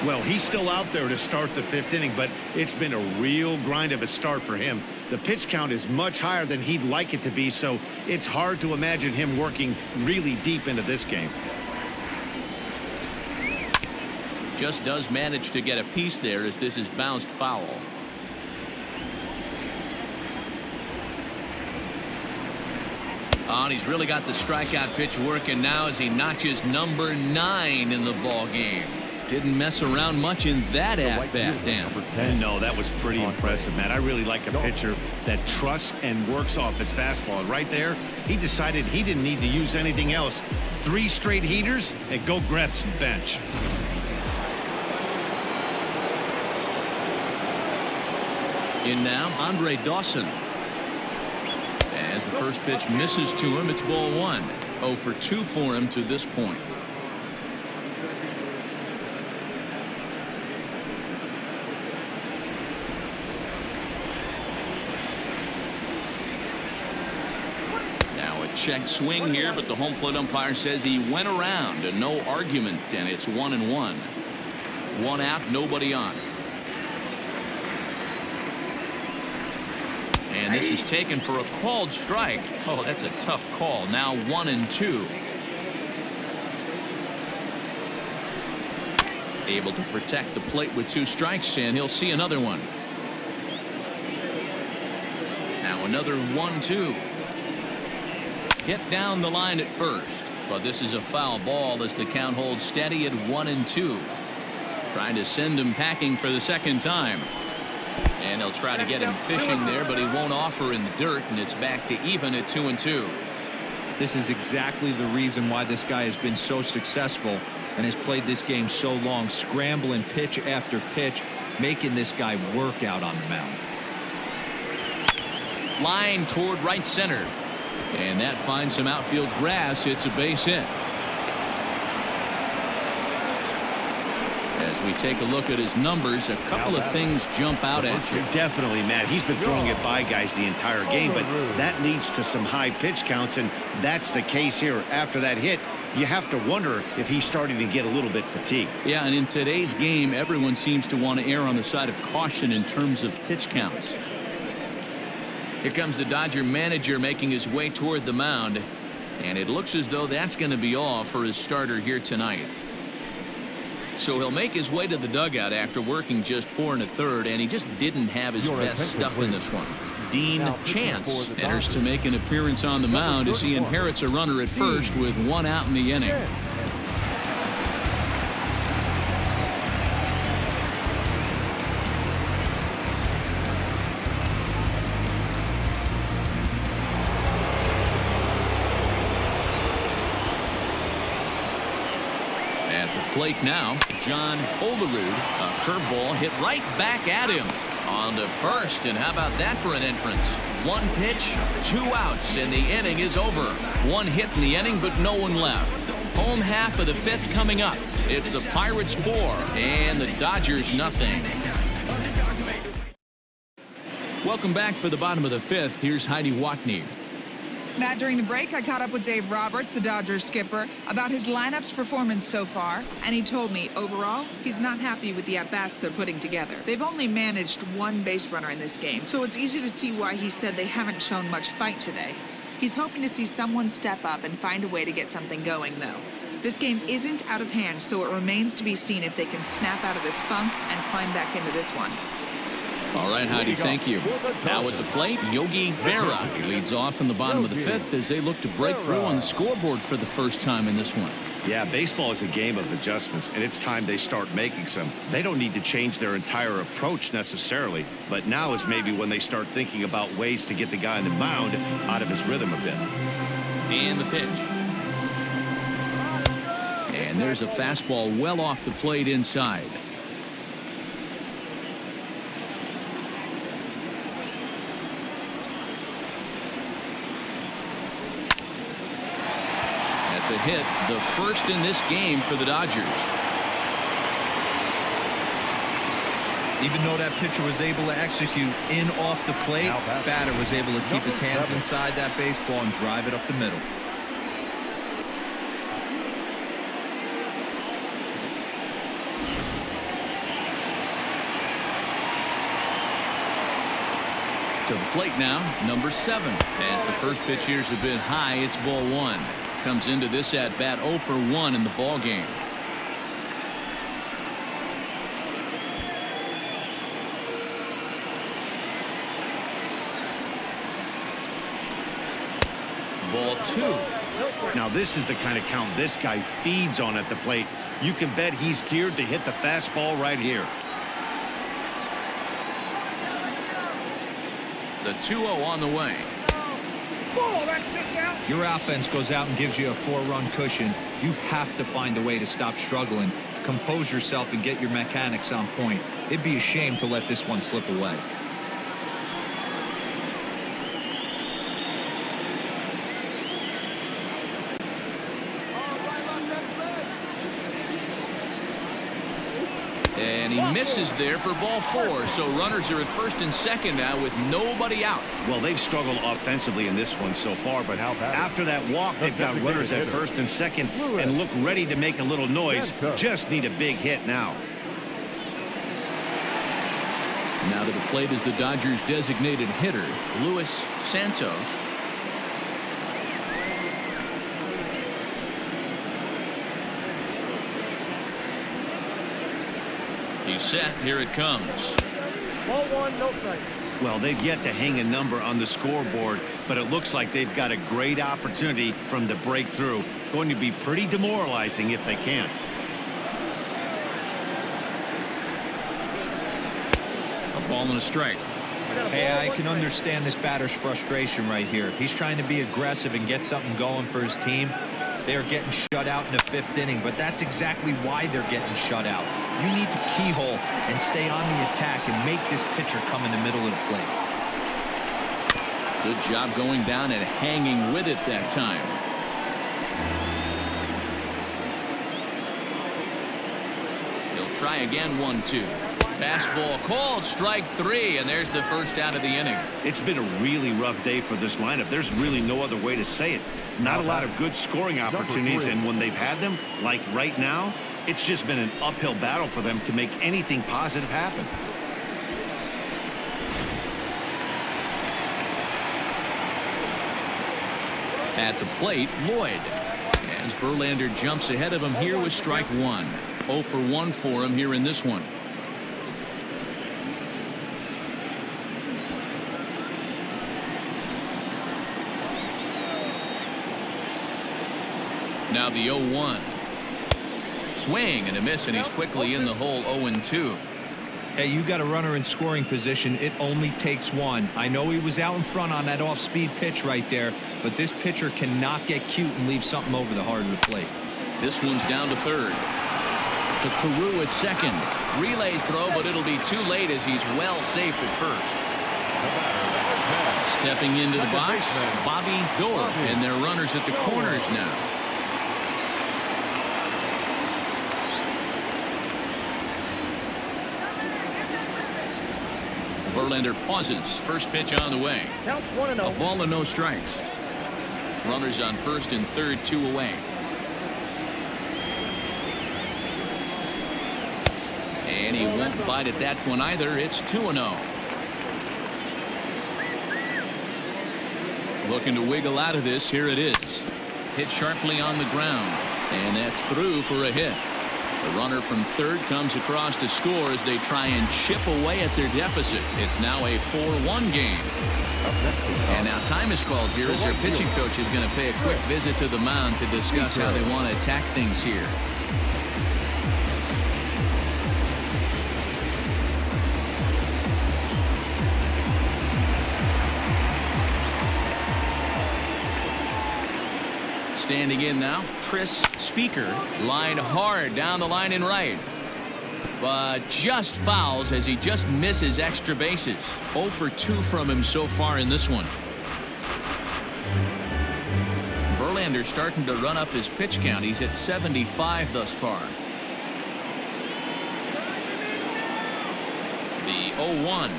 Well, he's still out there to start the 5th inning, but it's been a real grind of a start for him. The pitch count is much higher than he'd like it to be, so it's hard to imagine him working really deep into this game. Just does manage to get a piece there as this is bounced foul. Oh, and he's really got the strikeout pitch working now as he notches number 9 in the ball game. Didn't mess around much in that at-bat, Dan. No, that was pretty impressive, man. I really like a pitcher that trusts and works off his fastball. Right there, he decided he didn't need to use anything else. 3 straight heaters and go grab some bench. In now, Andre Dawson. As the first pitch misses to him, it's ball 1. 0 for 2 for him to this point. Now a check swing here, but the home plate umpire says he went around and no argument, and it's 1-1. 1 out, nobody on. And this is taken for a called strike. Oh, that's a tough call. Now 1-2. Able to protect the plate with 2 strikes, and he'll see another one. Now another 1-2. Hit down the line at first, but this is a foul ball as the count holds steady at 1-2. Trying to send him packing for the second time. And they'll try to get him fishing there, but he won't offer in the dirt, and it's back to even at 2-2. This is exactly the reason why this guy has been so successful and has played this game so long, scrambling pitch after pitch, making this guy work out on the mound. Line toward right center, and that finds some outfield grass. It's a base hit. As As we take a look at his numbers, a couple of things jump out at you. Definitely, Matt. He's been throwing it by guys the entire game, but that leads to some high pitch counts, and that's the case here. After that hit, you have to wonder if he's starting to get a little bit fatigued. Yeah, and in today's game, everyone seems to want to err on the side of caution in terms of pitch counts. Here comes the Dodger manager making his way toward the mound, and it looks as though that's going to be all for his starter here tonight. So he'll make his way to the dugout after working just 4 1/3, and he just didn't have his best stuff in this one. Dean Chance enters to make an appearance on the mound as he inherits a runner at first with 1 out in the inning. Plate now, John Olerud. A curveball hit right back at him on the first, and how about that for an entrance? 1 pitch, 2 outs, and the inning is over. 1 hit in the inning, but no one left. Home half of the 5th coming up. It's the Pirates 4 and the Dodgers nothing. Welcome back for the bottom of the 5th. Here's Heidi Watney. Matt, during the break, I caught up with Dave Roberts, the Dodgers skipper, about his lineup's performance so far, and he told me, overall, he's not happy with the at-bats they're putting together. They've only managed 1 base runner in this game, so it's easy to see why he said they haven't shown much fight today. He's hoping to see someone step up and find a way to get something going, though. This game isn't out of hand, so it remains to be seen if they can snap out of this funk and climb back into this one. All right, Heidi, thank you. Now at the plate, Yogi Berra leads off in the bottom of the 5th as they look to break through on the scoreboard for the first time in this one. Yeah, baseball is a game of adjustments, and it's time they start making some. They don't need to change their entire approach necessarily, but now is maybe when they start thinking about ways to get the guy on the mound out of his rhythm a bit. And the pitch. And there's a fastball well off the plate inside. A hit, the first in this game for the Dodgers. Even though that pitcher was able to execute in off the plate, batter was able to keep his hands inside that baseball and drive it up the middle. To the plate now, number 7. As the first pitch here has been high, it's ball 1. Comes into this at bat 0 for 1 in the ball game. Ball 2. Now this is the kind of count this guy feeds on at the plate. You can bet he's geared to hit the fastball right here. The 2-0 on the way. Your offense goes out and gives you a 4-run cushion. You have to find a way to stop struggling, compose yourself, and get your mechanics on point. It'd be a shame to let this one slip away. And he misses there for ball 4. So runners are at first and second now with nobody out. Well, they've struggled offensively in this one so far, but after that walk, they've got runners at first and second and look ready to make a little noise. Just need a big hit now. Now to the plate is the Dodgers' designated hitter, Luis Santos. He's set. Here it comes. Ball 1, no strike. Well, they've yet to hang a number on the scoreboard, but it looks like they've got a great opportunity from the breakthrough. Going to be pretty demoralizing if they can't. A ball and a strike. Hey, I can understand this batter's frustration right here. He's trying to be aggressive and get something going for his team. They are getting shut out in the 5th inning, but that's exactly why they're getting shut out. You need to keyhole and stay on the attack and make this pitcher come in the middle of the plate. Good job going down and hanging with it that time. He'll try again, 1-2. Fastball called, strike 3, and there's the first out of the inning. It's been a really rough day for this lineup. There's really no other way to say it. Not a lot of good scoring opportunities, and when they've had them, like right now, it's just been an uphill battle for them to make anything positive happen. At the plate, Lloyd. As Verlander jumps ahead of him here with strike 1. 0 for 1 for him here in this one. Now the 0-1. Swing and a miss, and he's quickly in the hole. 0-2. Hey, you got a runner in scoring position. It only takes one. I know he was out in front on that off-speed pitch right there, but this pitcher cannot get cute and leave something over the heart of the plate. This one's down to third. To Carew at second. Relay throw, but it'll be too late as he's well safe at first. Stepping into the box, Bobby Doerr, and their runners at the corners now. Verlander pauses. First pitch on the way. A ball and no strikes. Runners on first and third, 2 away. And he won't bite at that one either. It's 2-0. Looking to wiggle out of this. Here it is. Hit sharply on the ground. And that's through for a hit. The runner from third comes across to score as they try and chip away at their deficit. It's now a 4-1 game. And now time is called here as their pitching coach is going to pay a quick visit to the mound to discuss how they want to attack things here. Standing in now, Tris Speaker, lined hard down the line in right. But just fouls as he just misses extra bases. 0 for 2 from him so far in this one. Verlander starting to run up his pitch count. He's at 75 thus far. The 0-1.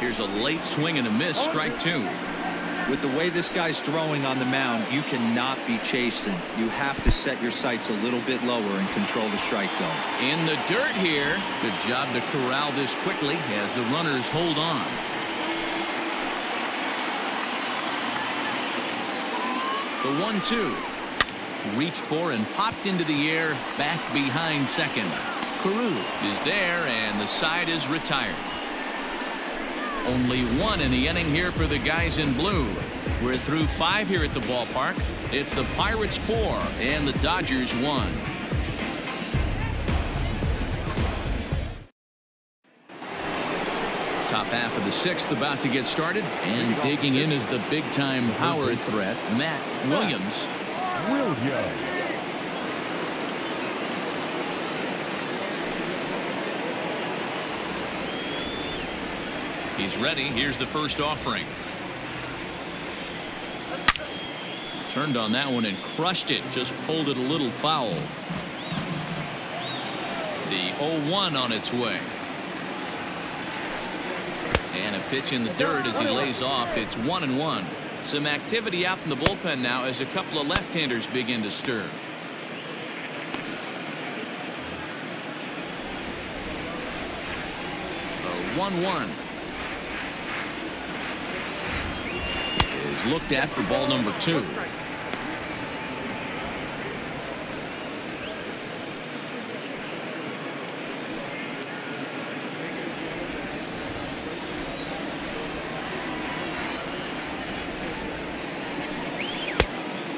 Here's a late swing and a miss, strike 2. With the way this guy's throwing on the mound, you cannot be chasing. You have to set your sights a little bit lower and control the strike zone. In the dirt here. Good job to corral this quickly as the runners hold on. The 1-2. Reached for and popped into the air back behind second. Carew is there and the side is retired. Only 1 in the inning here for the guys in blue. We're through 5 here at the ballpark. It's the Pirates 4 and the Dodgers 1. Top half of the 6th about to get started, and digging in is the big-time power threat, Matt Williams. He's ready. Here's the first offering. Turned on that one and crushed it. Just pulled it a little foul. The 0-1 on its way. And a pitch in the dirt as he lays off. It's 1-1. Some activity out in the bullpen now as a couple of left-handers begin to stir. The 1-1. Looked at for ball number 2.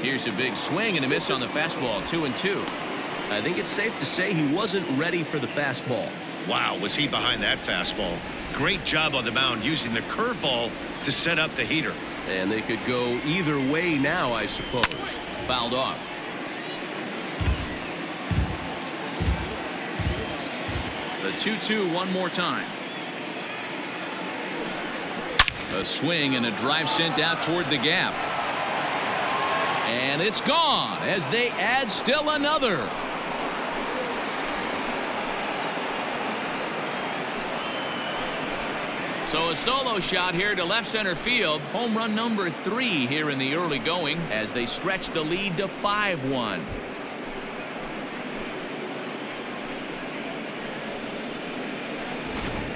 Here's a big swing and a miss on the fastball. 2-2. I think it's safe to say he wasn't ready for the fastball. Wow, was he behind that fastball. Great job on the mound using the curveball to set up the heater. And they could go either way now, I suppose. Fouled off. The 2-2 one more time. A swing and a drive sent out toward the gap. And it's gone as they add still another. So a solo shot here to left center field. Home run number 3 here in the early going as they stretch the lead to 5-1.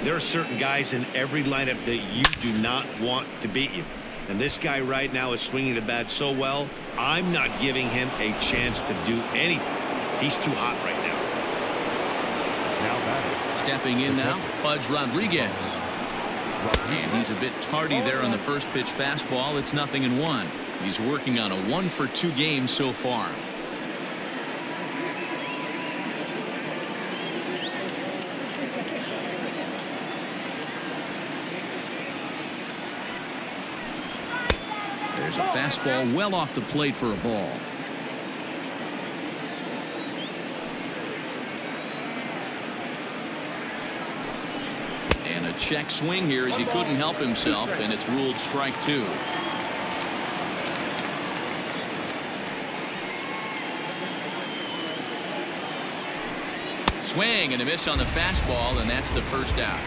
There are certain guys in every lineup that you do not want to beat you. And this guy right now is swinging the bat so well, I'm not giving him a chance to do anything. He's too hot right now. Now batting. Stepping in now, Pudge Rodriguez. And he's a bit tardy there on the first pitch fastball. It's 0-1. He's working on a 1-for-2 game so far. There's a fastball well off the plate for a ball. And a check swing here as he couldn't help himself, and it's ruled strike 2. Swing and a miss on the fastball, and that's the first out.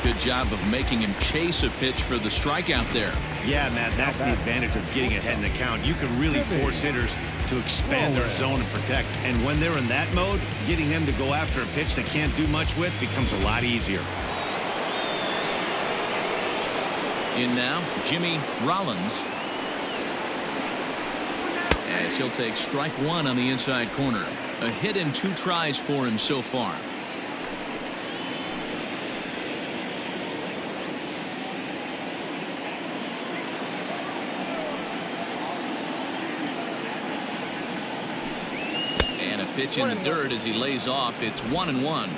Good job of making him chase a pitch for the strikeout there. Yeah, Matt, that's the advantage of getting ahead in the count. You can really force hitters to expand their zone and protect. And when they're in that mode, getting them to go after a pitch they can't do much with becomes a lot easier. In now, Jimmy Rollins. As he'll take strike 1 on the inside corner. A hit in 2 tries for him so far. And a pitch in the dirt as he lays off. It's 1-1.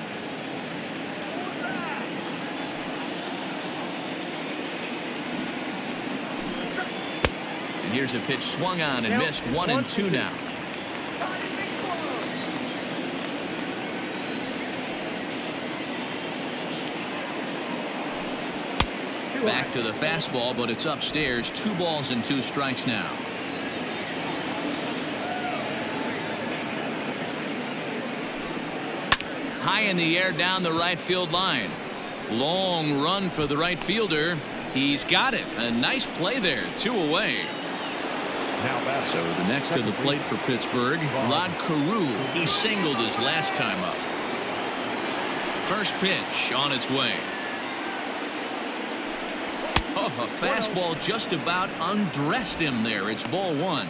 And here's a pitch swung on and missed. 1-2 now. Back to the fastball, but it's upstairs. 2 balls and 2 strikes now. High in the air down the right field line. Long run for the right fielder. He's got it. A nice play there. 2 away. So the next to the plate for Pittsburgh, Rod Carew. He singled his last time up. First pitch on its way. Oh, a fastball just about undressed him there. It's ball 1.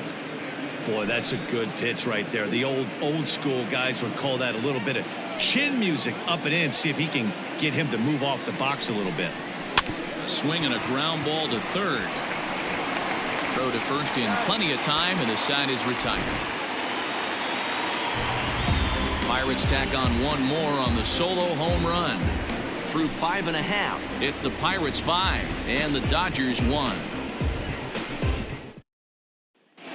Boy, that's a good pitch right there. The old school guys would call that a little bit of chin music up and in. See if he can get him to move off the box a little bit. A swing and a ground ball to third. Throw to first in plenty of time, and the side is retired. Pirates tack on 1 more on the solo home run. Through 5.5, it's the Pirates 5 and the Dodgers 1.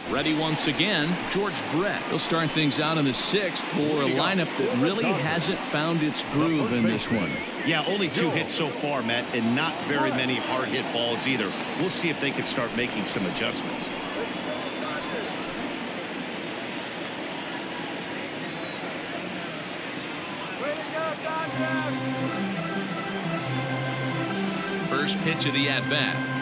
Ready once again, George Brett. He'll start things out in the 6th for a lineup that really hasn't found its groove in this one. Yeah, only 2 hits so far, Matt, and not very many hard hit balls either. We'll see if they can start making some adjustments. First pitch of the at-bat.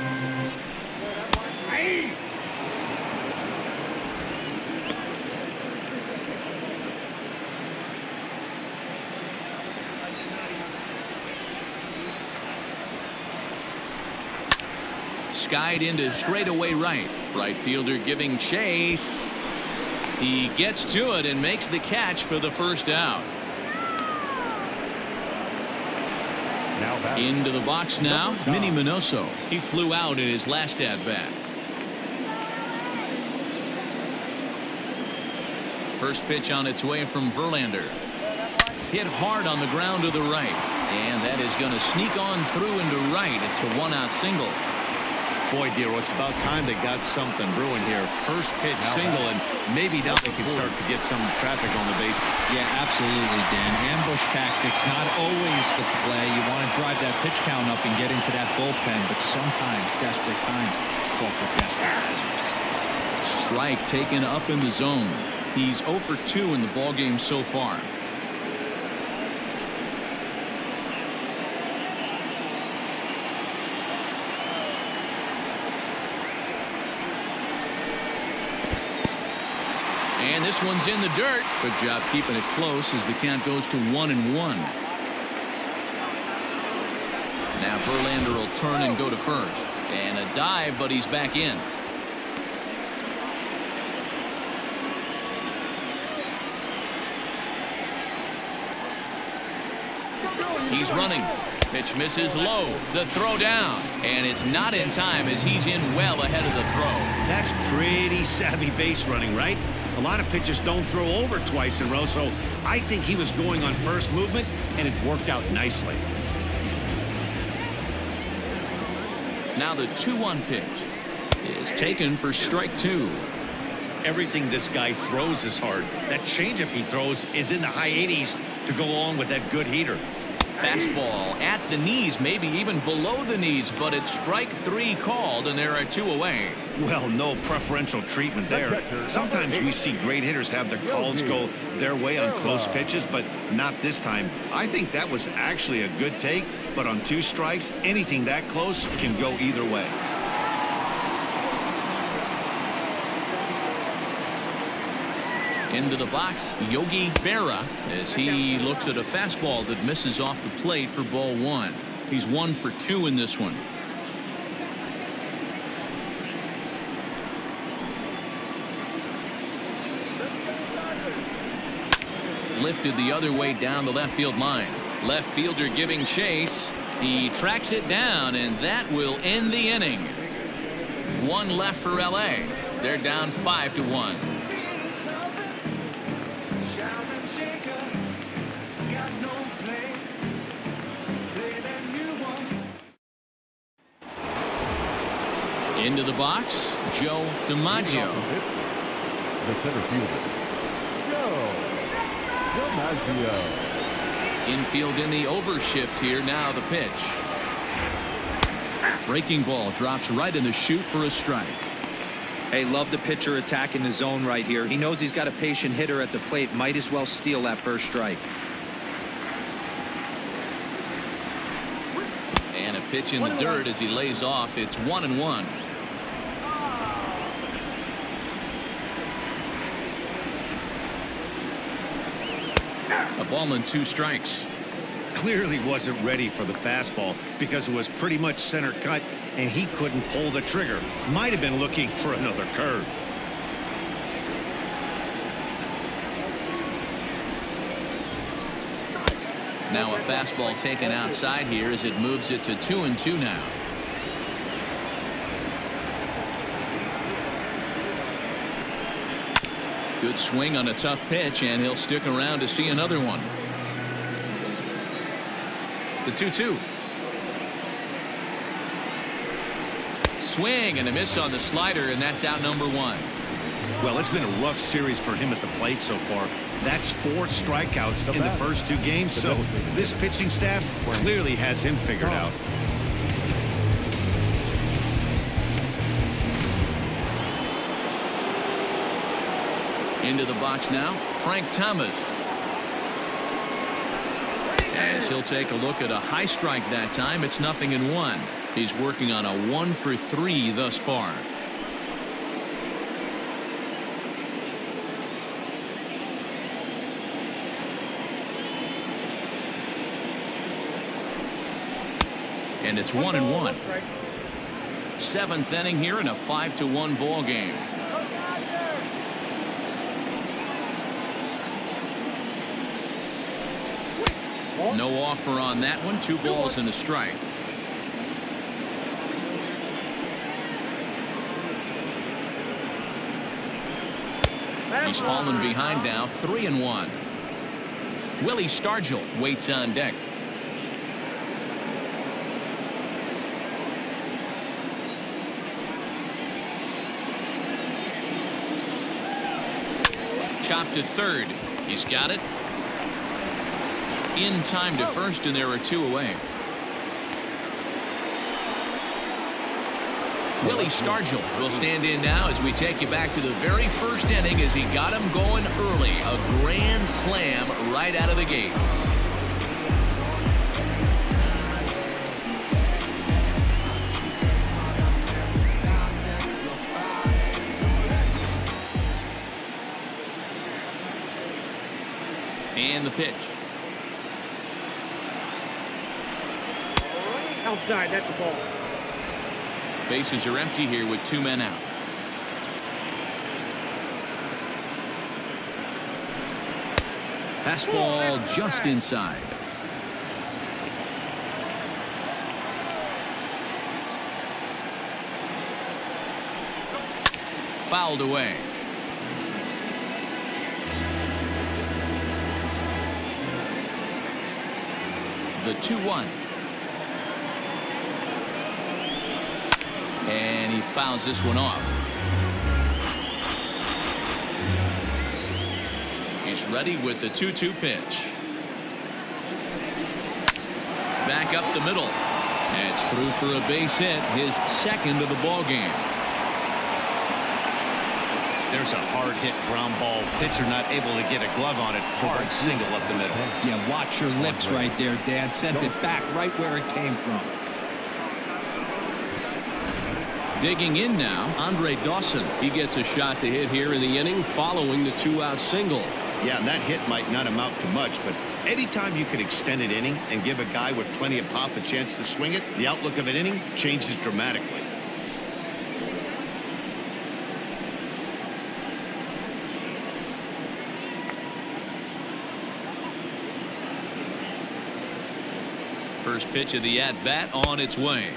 Skied into straightaway right. Right fielder giving chase. He gets to it and makes the catch for the first out. Into the box now, Minnie Minoso. He flew out in his last at-bat. First pitch on its way from Verlander. Hit hard on the ground to the right. And that is going to sneak on through into right. It's a 1-out single. Boy, dear, it's about time they got something brewing here. First pitch single, and maybe now they can start to get some traffic on the bases. Yeah, absolutely, Dan. Ambush tactics, not always the play. You want to drive that pitch count up and get into that bullpen, but sometimes, desperate times, call for desperate measures. Strike taken up in the zone. He's 0 for 2 in the ballgame so far. And this one's in the dirt. Good job keeping it close as the count goes to 1-1. Now Verlander will turn and go to first. And a dive, but he's back in. He's running. Pitch misses low. The throw down. And it's not in time as he's in well ahead of the throw. That's pretty savvy base running, right? A lot of pitchers don't throw over twice in a row, so I think he was going on first movement, and it worked out nicely. Now the 2-1 pitch is taken for strike 2. Everything this guy throws is hard. That changeup he throws is in the high 80s to go along with that good heater. Fastball at the knees, maybe even below the knees, but it's strike 3 called, and there are 2 away. Well, no preferential treatment there. Sometimes we see great hitters have their calls go their way on close pitches, but not this time. I think that was actually a good take, but on 2 strikes, anything that close can go either way. Into the box, Yogi Berra, as he looks at a fastball that misses off the plate for ball 1. He's 1 for 2 in this one. Lifted the other way down the left field line. Left fielder giving chase. He tracks it down, and that will end the inning. 1 left for LA. They're down 5-1. Into the box, Joe DiMaggio. The center fielder, Joe DiMaggio. Infield in the overshift here. Now the pitch. Breaking ball drops right in the chute for a strike. Hey, love the pitcher attacking the zone right here. He knows he's got a patient hitter at the plate. Might as well steal that first strike. And a pitch in the dirt as he lays off. It's 1-1. A ball and 2 strikes. Clearly wasn't ready for the fastball because it was pretty much center cut and he couldn't pull the trigger. Might have been looking for another curve. Now a fastball taken outside here as it moves it to 2-2 now. Good swing on a tough pitch, and he'll stick around to see another one. The 2-2. Swing and a miss on the slider, and that's out number 1. Well, it's been a rough series for him at the plate so far. That's 4 strikeouts in the first 2 games, so this pitching staff clearly has him figured out. Into the box now, Frank Thomas. As he'll take a look at a high strike that time. It's 0-1. He's working on a 1 for 3 thus far. And it's 1-1. 7th inning here in a 5-1 ball game. No offer on that one. 2 balls and a strike. He's fallen behind now. 3-1. Willie Stargell waits on deck. Chopped to third. He's got it. In time to first, and there are 2 away. Willie Stargell will stand in now as we take you back to the very first inning as he got him going early. A grand slam right out of the gates. And the pitch. Outside, that's the ball. Bases are empty here with 2 men out. Fastball just inside. Fouled away. The 2-1. And he fouls this one off. He's ready with the 2-2 pitch. Back up the middle. It's through for a base hit, his second of the ball game. There's a hard hit ground ball. Pitcher not able to get a glove on it. Hard single up the middle. Yeah, watch your lips right there, Dan. Sent it back right where it came from. Digging in now, Andre Dawson. He gets a shot to hit here in the inning following the 2-out single. Yeah, and that hit might not amount to much, but anytime you can extend an inning and give a guy with plenty of pop a chance to swing it, the outlook of an inning changes dramatically. First pitch of the at-bat on its way.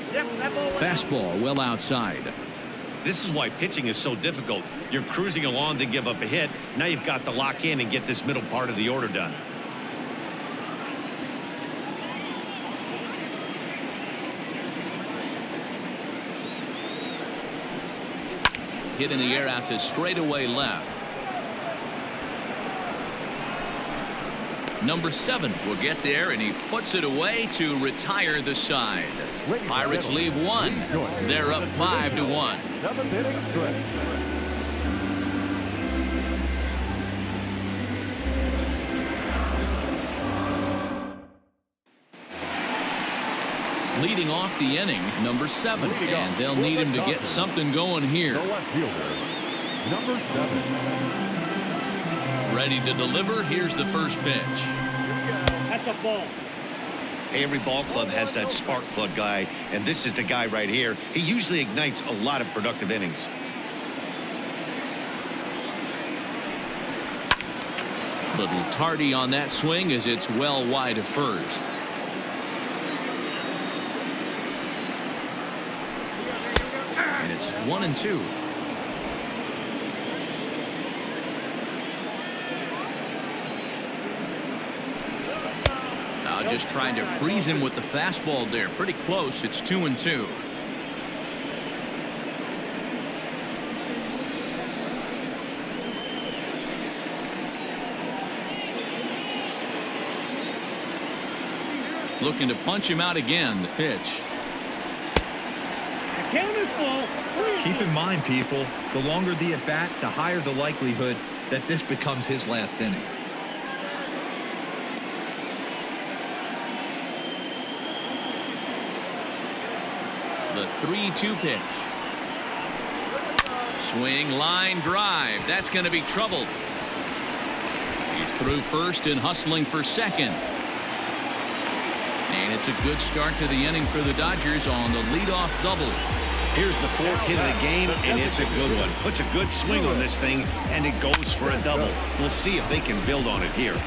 Fastball well outside. This is why pitching is so difficult. You're cruising along to give up a hit. Now you've got to lock in and get this middle part of the order done. Hit in the air out to straightaway left. Number 7 will get there, and he puts it away to retire the side. Pirates leave 1. They're up 5-1. 7th inning stretch. Leading off the inning, number 7, and they'll need him to get something going here. The left fielder, number 7. Ready to deliver. Here's the first pitch. That's a ball. Every ball club has that spark plug guy, and this is the guy right here. He usually ignites a lot of productive innings. Little tardy on that swing as it's well wide of first. And it's 1-2. Just trying to freeze him with the fastball there. Pretty close. It's 2-2. Looking to punch him out again. The pitch. Keep in mind, people, the longer the at-bat, the higher the likelihood that this becomes his last inning. The 3-2 pitch. Swing, line, drive. That's going to be trouble. He's through first and hustling for second. And it's a good start to the inning for the Dodgers on the leadoff double. Here's the 4th hit of the game, and it's a good one. Puts a good swing on this thing, and it goes for a double. We'll see if they can build on it here.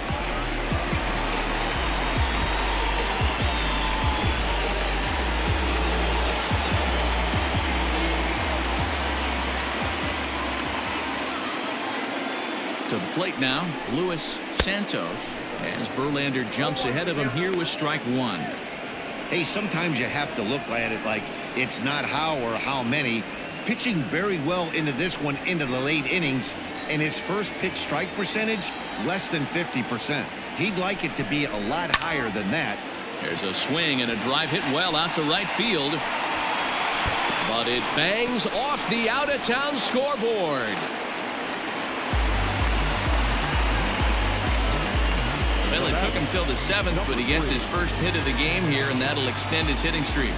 To the plate now, Luis Santos, as Verlander jumps ahead of him here with strike 1. Hey, sometimes you have to look at it like it's not how or how many. Pitching very well into this one into the late innings, and his first pitch strike percentage less than 50%. He'd like it to be a lot higher than that. There's a swing and a drive hit well out to right field. But it bangs off the out-of-town scoreboard. Well, it took him till the 7th, but he gets his first hit of the game here, and that'll extend his hitting streak.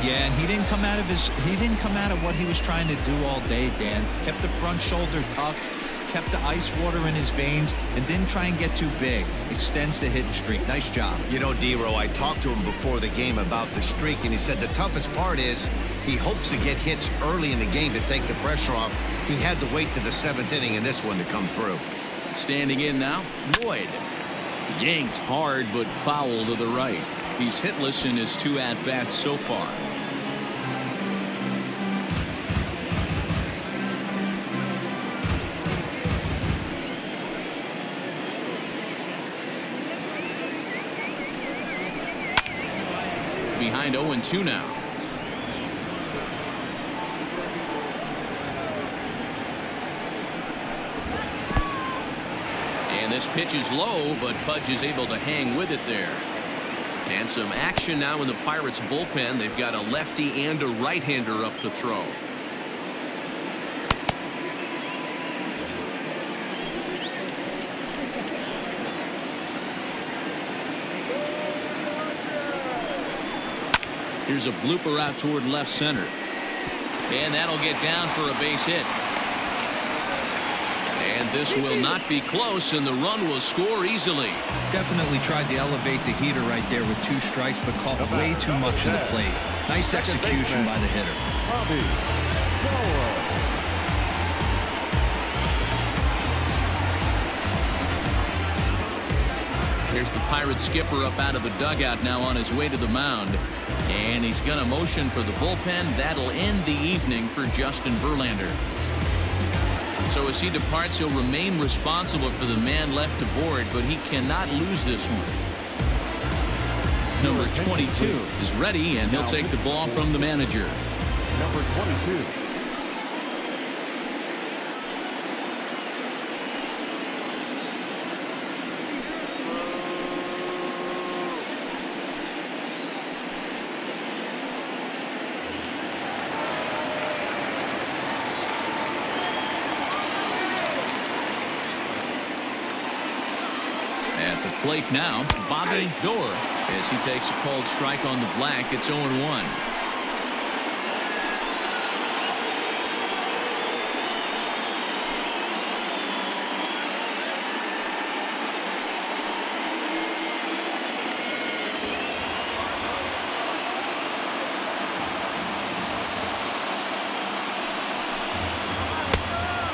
Yeah, and he didn't come out of what he was trying to do all day, Dan. Kept the front shoulder tucked, kept the ice water in his veins, and didn't try and get too big. Extends the hitting streak. Nice job. You know, D-Row, I talked to him before the game about the streak, and he said the toughest part is he hopes to get hits early in the game to take the pressure off. He had to wait to the 7th inning in this one to come through. Standing in now, Boyd. Yanked hard, but foul to the right. He's hitless in his 2 at-bats so far. Behind 0-2 now. And this pitch is low, but Pudge is able to hang with it there. And some action now in the Pirates bullpen. They've got a lefty and a right-hander up to throw. Here's a blooper out toward left center. And that'll get down for a base hit. And this will not be close, and the run will score easily. Definitely tried to elevate the heater right there with 2 strikes, but caught way too much of the plate. Nice execution by the hitter. Here's the Pirates skipper up out of the dugout now on his way to the mound. And he's going to motion for the bullpen. That'll end the evening for Justin Verlander. So as he departs, he'll remain responsible for the man left aboard, but he cannot lose this one. Number 22 is ready, and he'll take the ball from the manager. Number 22. At the plate now, Bobby Doerr, as he takes a called strike on the black. It's 0-1.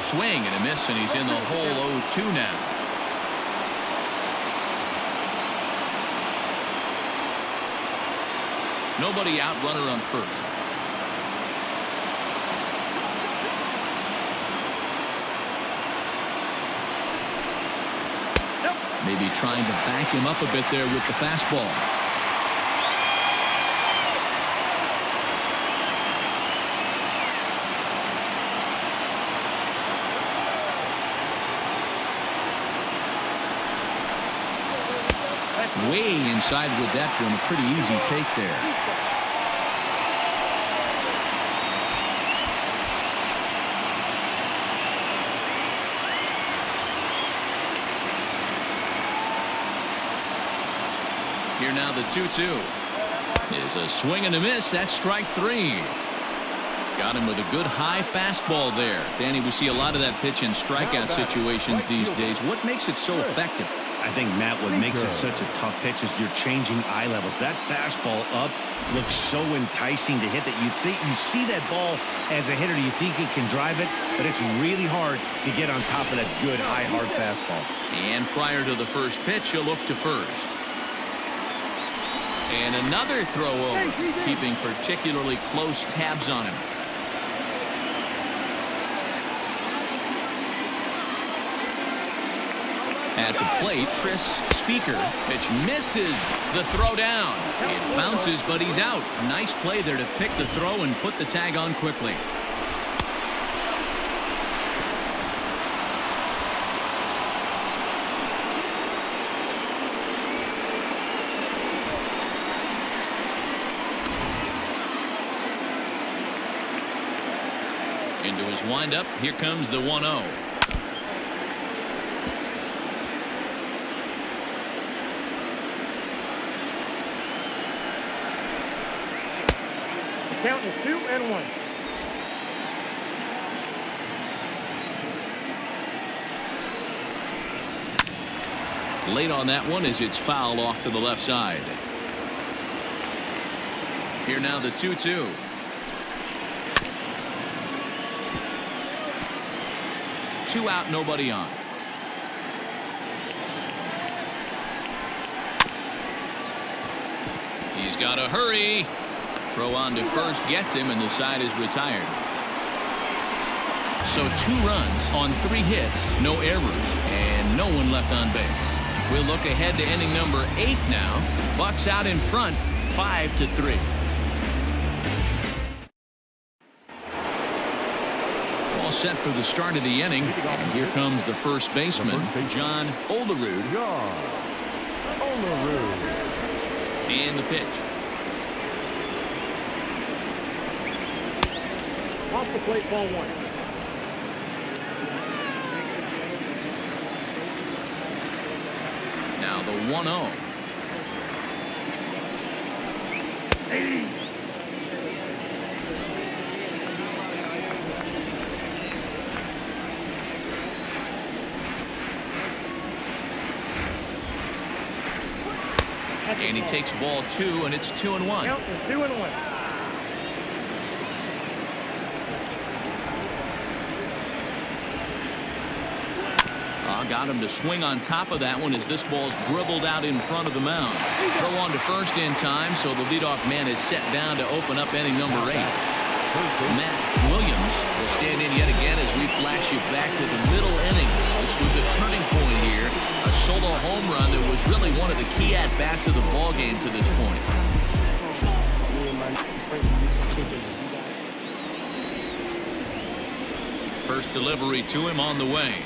Swing and a miss, and he's in the hole 0-2 now. Nobody out, runner on first. Maybe trying to back him up a bit there with the fastball. Way inside with that one. A pretty easy take there. Here now the 2-2 is a swing and a miss. That's strike 3. Got him with a good high fastball there. Danny, we see a lot of that pitch in strikeout situations these days. What makes it so effective? I think, Matt, what makes it such a tough pitch is you're changing eye levels. That fastball up looks so enticing to hit that you see that ball as a hitter, you think you can drive it, but it's really hard to get on top of that good high hard fastball. And prior to the first pitch, he'll look to first. And another throw over, keeping particularly close tabs on him. At the plate, Tris Speaker. Pitch misses the throw down. It bounces, but he's out. Nice play there to pick the throw and put the tag on quickly. Into his windup. Here comes the 1-0. Count is 2-1. Late on that one as it's fouled off to the left side. Here now the 2-2. Two out, nobody on. He's got to hurry. Throw on to first gets him, and the side is retired. So 2 runs on 3 hits, no errors, and no one left on base. We'll look ahead to inning number 8 now. Bucks out in front, 5-3. All set for the start of the inning. And here comes the first baseman, John Olerud. And the pitch. Off the plate, ball 1. Now the 1-0. And he takes ball 2, and it's 2-1. Count is 2-1. Got him to swing on top of that one as this ball's dribbled out in front of the mound. Throw on to first in time, so the leadoff man is set down to open up inning number 8. Matt Williams will stand in yet again as we flash you back to the middle innings. This was a turning point here, a solo home run that was really one of the key at-bats of the ballgame to this point. First delivery to him on the way.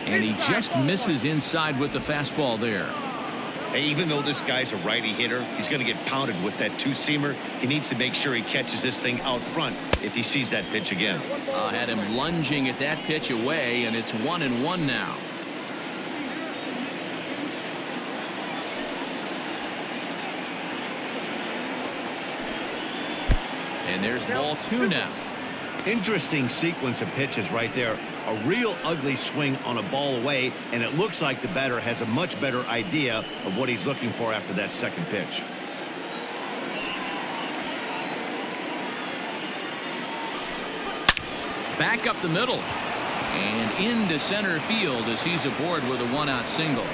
And he just misses inside with the fastball there. Hey, even though this guy's a righty hitter, he's going to get pounded with that 2-seamer. He needs to make sure he catches this thing out front if he sees that pitch again. Had him lunging at that pitch away, and it's 1-1 now. And there's ball 2 now. Interesting sequence of pitches right there. A real ugly swing on a ball away, and it looks like the batter has a much better idea of what he's looking for after that second pitch. Back up the middle and into center field as he's aboard with a 1-out single.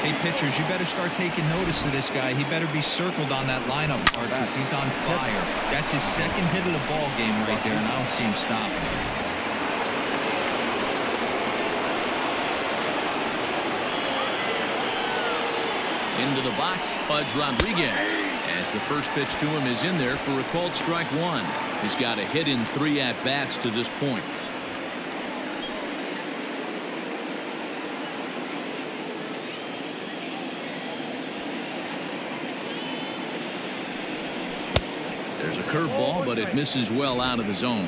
Hey, pitchers, you better start taking notice of this guy. He better be circled on that lineup card because he's on fire. That's his second hit of the ball game right there, and I don't see him stopping. Into the box, Pudge Rodriguez, as the first pitch to him is in there for a called strike 1. He's got a hit in 3 at-bats to this point. There's a curveball, but it misses well out of the zone.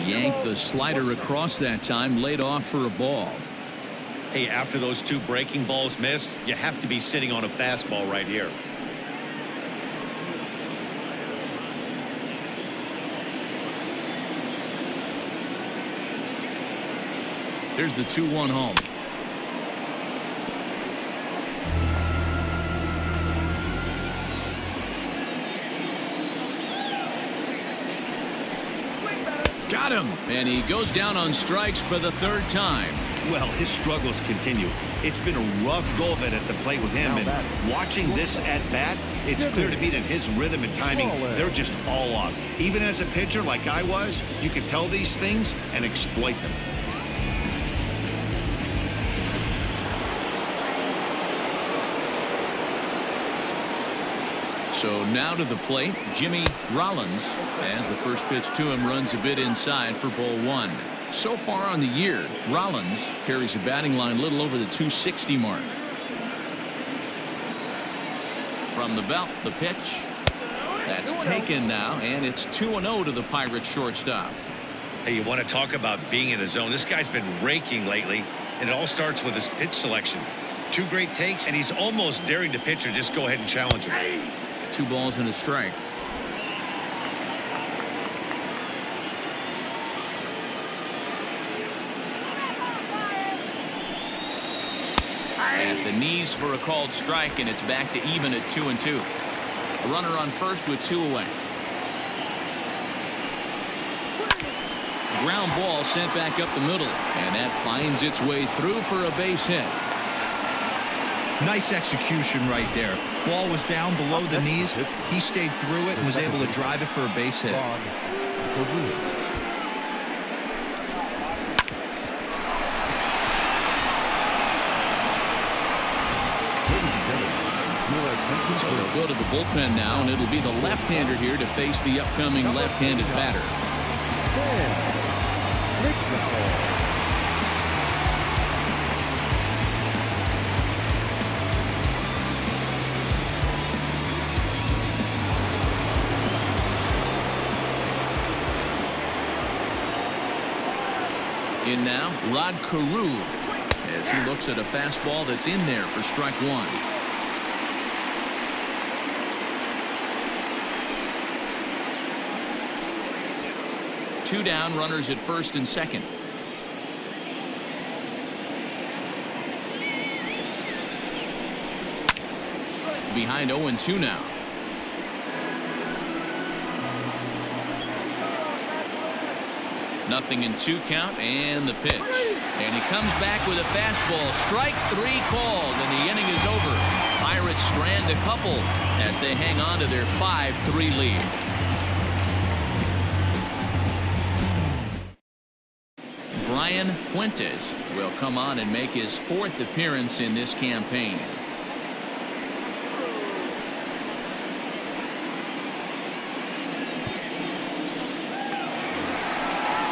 Yanked the slider across that time, laid off for a ball. Hey, after those 2 breaking balls missed, you have to be sitting on a fastball right here. Here's the 2-1 home. Got him, and he goes down on strikes for the 3rd time. Well, his struggles continue. It's been a rough go of it at the plate with him, and watching this at bat, it's clear to me that his rhythm and timing, they're just all off. Even as a pitcher like I was, you can tell these things and exploit them. So now to the plate, Jimmy Rollins, as the first pitch to him runs a bit inside for ball 1. So far on the year, Rollins carries a batting line a little over the 260 mark. From the belt, the pitch. That's taken now, and it's 2-0 to the Pirates shortstop. Hey, you want to talk about being in the zone? This guy's been raking lately, and it all starts with his pitch selection. 2 great takes, and he's almost daring the pitcher just go ahead and challenge him. 2 balls and a strike. At the knees for a called strike, and it's back to even at 2-2. A runner on first with 2 away. Ground ball sent back up the middle, and that finds its way through for a base hit. Nice execution right there. Ball was down below the knees. He stayed through it and was able to drive it for a base hit. So they'll go to the bullpen now, and it'll be the left-hander here to face the upcoming left-handed batter. In now, Rod Carew, as he looks at a fastball that's in there for strike 1. Two down, runners at first and second. Behind 0-2 now. Nothing in 2 count, and the pitch. And he comes back with a fastball. Strike 3 called, and the inning is over. Pirates strand a couple as they hang on to their 5-3 lead. Brian Fuentes will come on and make his 4th appearance in this campaign.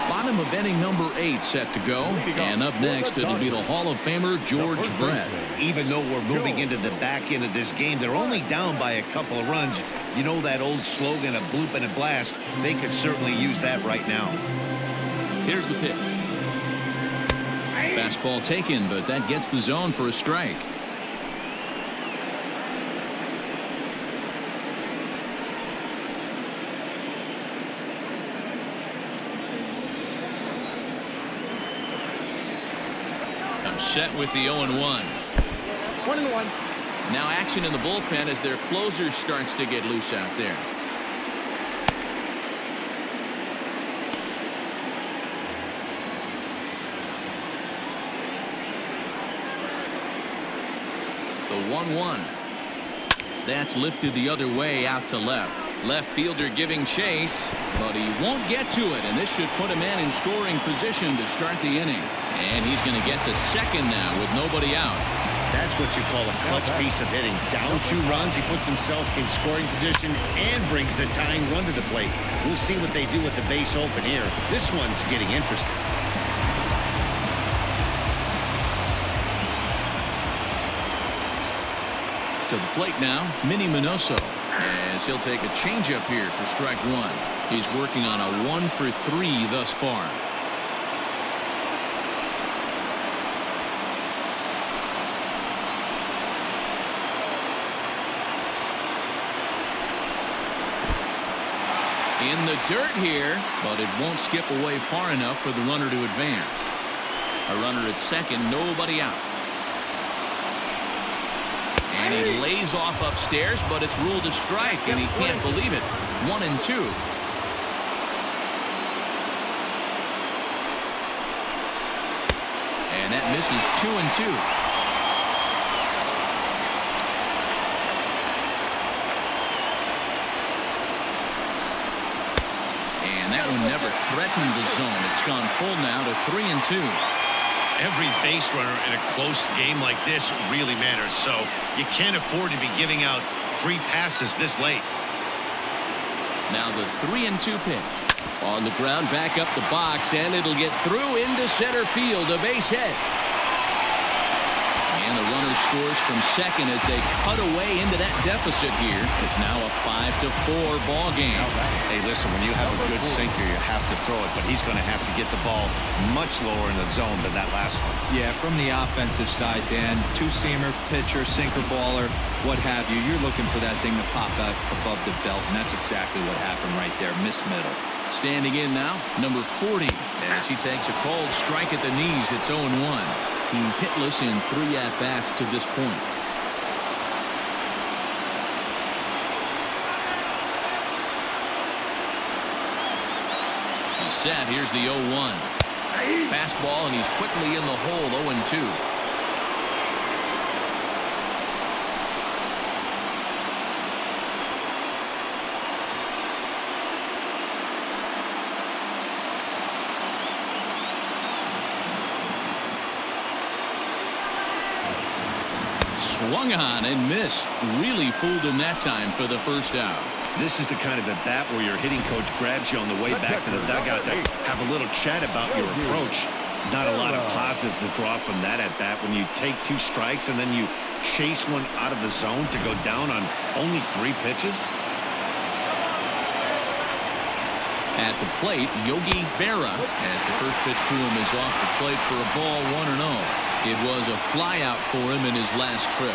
Bottom of inning number 8 set to go. And up next, it'll be the Hall of Famer George Brett. Even though we're moving into the back end of this game, they're only down by a couple of runs. You know that old slogan, a bloop and a blast? They could certainly use that right now. Here's the pitch. Fastball taken, but that gets the zone for a strike. I'm set with the 0-1. 1-1. Now action in the bullpen as their closer starts to get loose out there. The 1-1. That's lifted the other way out to left. Left fielder giving chase, but he won't get to it, and this should put a man in scoring position to start the inning. And he's going to get to second now with nobody out. That's what you call a clutch piece of hitting. Down 2 runs, he puts himself in scoring position and brings the tying run to the plate. We'll see what they do with the base open here. This one's getting interesting. To the plate now, Minnie Minoso, as he'll take a changeup here for strike 1. He's working on a 1 for 3 thus far. In the dirt here, but it won't skip away far enough for the runner to advance. A runner at second, nobody out. And he lays off upstairs, but it's ruled a strike, and he can't believe it. 1-2. And that misses 2-2. And that one never threatened the zone. It's gone full now to 3-2. Every base runner in a close game like this really matters, so you can't afford to be giving out free passes this late. Now the 3-2 pitch. On the ground, back up the box, and it'll get through into center field, a base hit. And the runner scores from second as they cut away into that deficit here. It's now a 5-4 ball game. Hey, listen, when you have a good sinker, you have to throw it, but he's going to have to get the ball much lower in the zone than that last one. Yeah, from the offensive side, Dan, two-seamer, pitcher, sinker baller, what have you, you're looking for that thing to pop out above the belt, and that's exactly what happened right there. Miss middle. Standing in now, number 40, as he takes a cold strike at the knees. It's 0-1. He's hitless in 3 at-bats to this point. He's set. Here's the 0-1. Fastball, and he's quickly in the hole. 0-2. Swung on and missed. Really fooled him that time for the first out. This is the kind of at bat where your hitting coach grabs you on the way back to the dugout to have a little chat about your approach. Not a lot of positives to draw from that at bat when you take 2 strikes and then you chase one out of the zone to go down on only 3 pitches. At the plate, Yogi Berra, as the first pitch to him is off the plate for a ball, 1-0. It was a flyout for him in his last trip.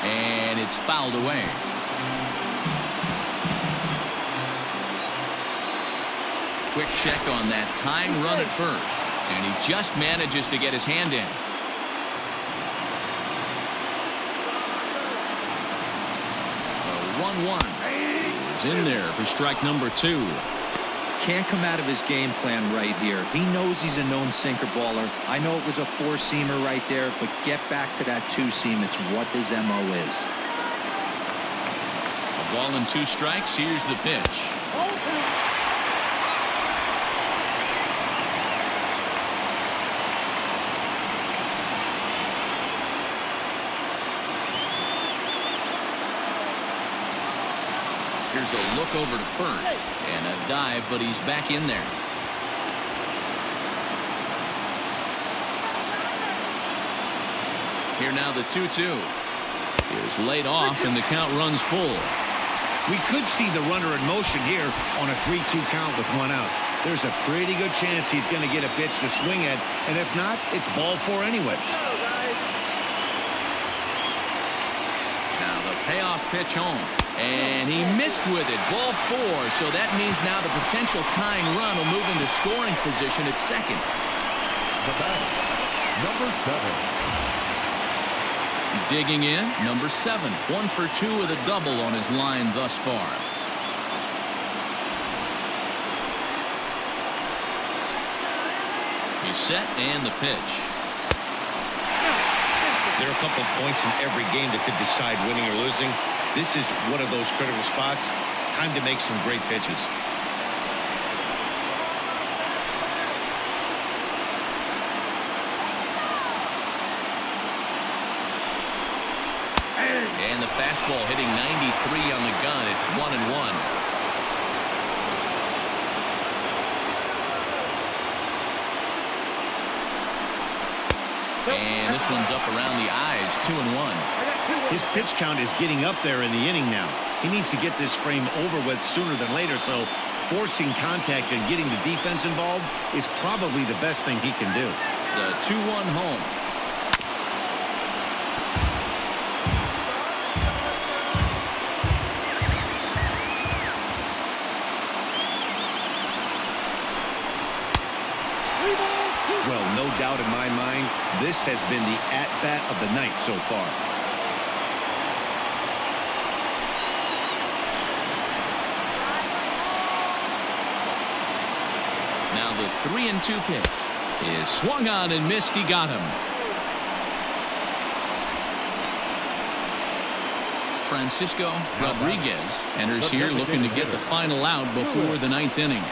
And it's fouled away. Quick check on that tying run at first, and he just manages to get his hand in. 1-1. He's in there for strike number 2. Can't come out of his game plan right here. He knows he's a known sinker baller. I know it was a 4-seamer right there, but get back to that 2-seam. It's what his MO is. A ball and 2 strikes. Here's the pitch. Here's a look over to first and a dive, but he's back in there. Here now the 2-2 is laid off and the count runs full. We could see the runner in motion here on a 3-2 count with 1 out. There's a pretty good chance he's going to get a pitch to swing at, and if not, it's ball 4 anyways. Now the payoff pitch home. And he missed with it. Ball 4. So that means now the potential tying run will move into scoring position at second. The batter, number 7. Digging in, number 7. 1 for 2 with a double on his line thus far. He's set and the pitch. There are a couple of points in every game that could decide winning or losing. This is one of those critical spots. Time to make some great pitches. And the fastball hitting 93 on the gun. It's 1-1. And this one's up around the eyes. 2-1. His pitch count is getting up there in the inning now. He needs to get this frame over with sooner than later, so forcing contact and getting the defense involved is probably the best thing he can do. The 2-1 home. Well, no doubt in my mind, this has been the at-bat of the night so far. Now the 3-2 pitch is swung on and missed. He got him. Francisco Rodriguez enters here looking to get the final out before the 9th inning.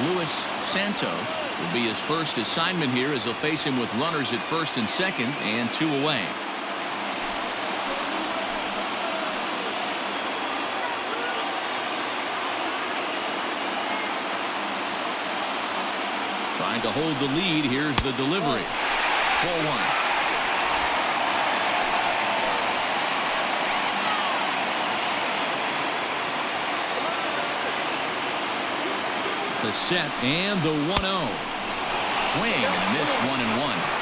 Luis Santos will be his first assignment here as he'll face him with runners at first and second and 2 away. Trying to hold the lead. Here's the delivery. 4-1. The set and the 1-0. Swing and a miss, 1-1.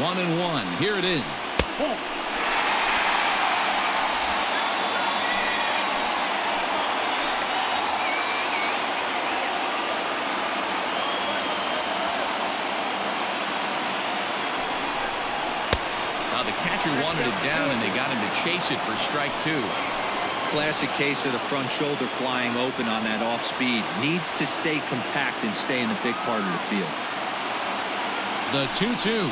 One and one. Here it is. The catcher wanted it down, and they got him to chase it for strike 2. Classic case of the front shoulder flying open on that off speed. Needs to stay compact and stay in the big part of the field. The 2-2.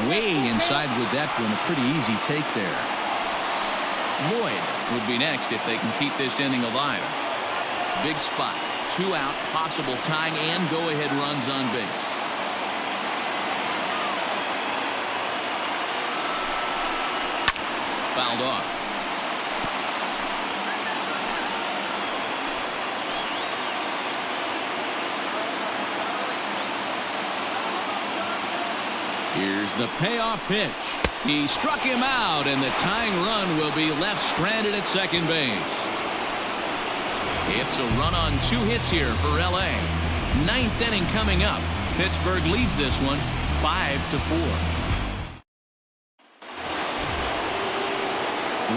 Way inside with that one. A pretty easy take there. Lloyd would be next if they can keep this inning alive. Big spot. 2 out. Possible tying and go-ahead runs on base. Fouled off. Here's the payoff pitch. He struck him out, and the tying run will be left stranded at second base. It's a run on 2 hits here for LA. 9th inning coming up. Pittsburgh leads this one 5-4.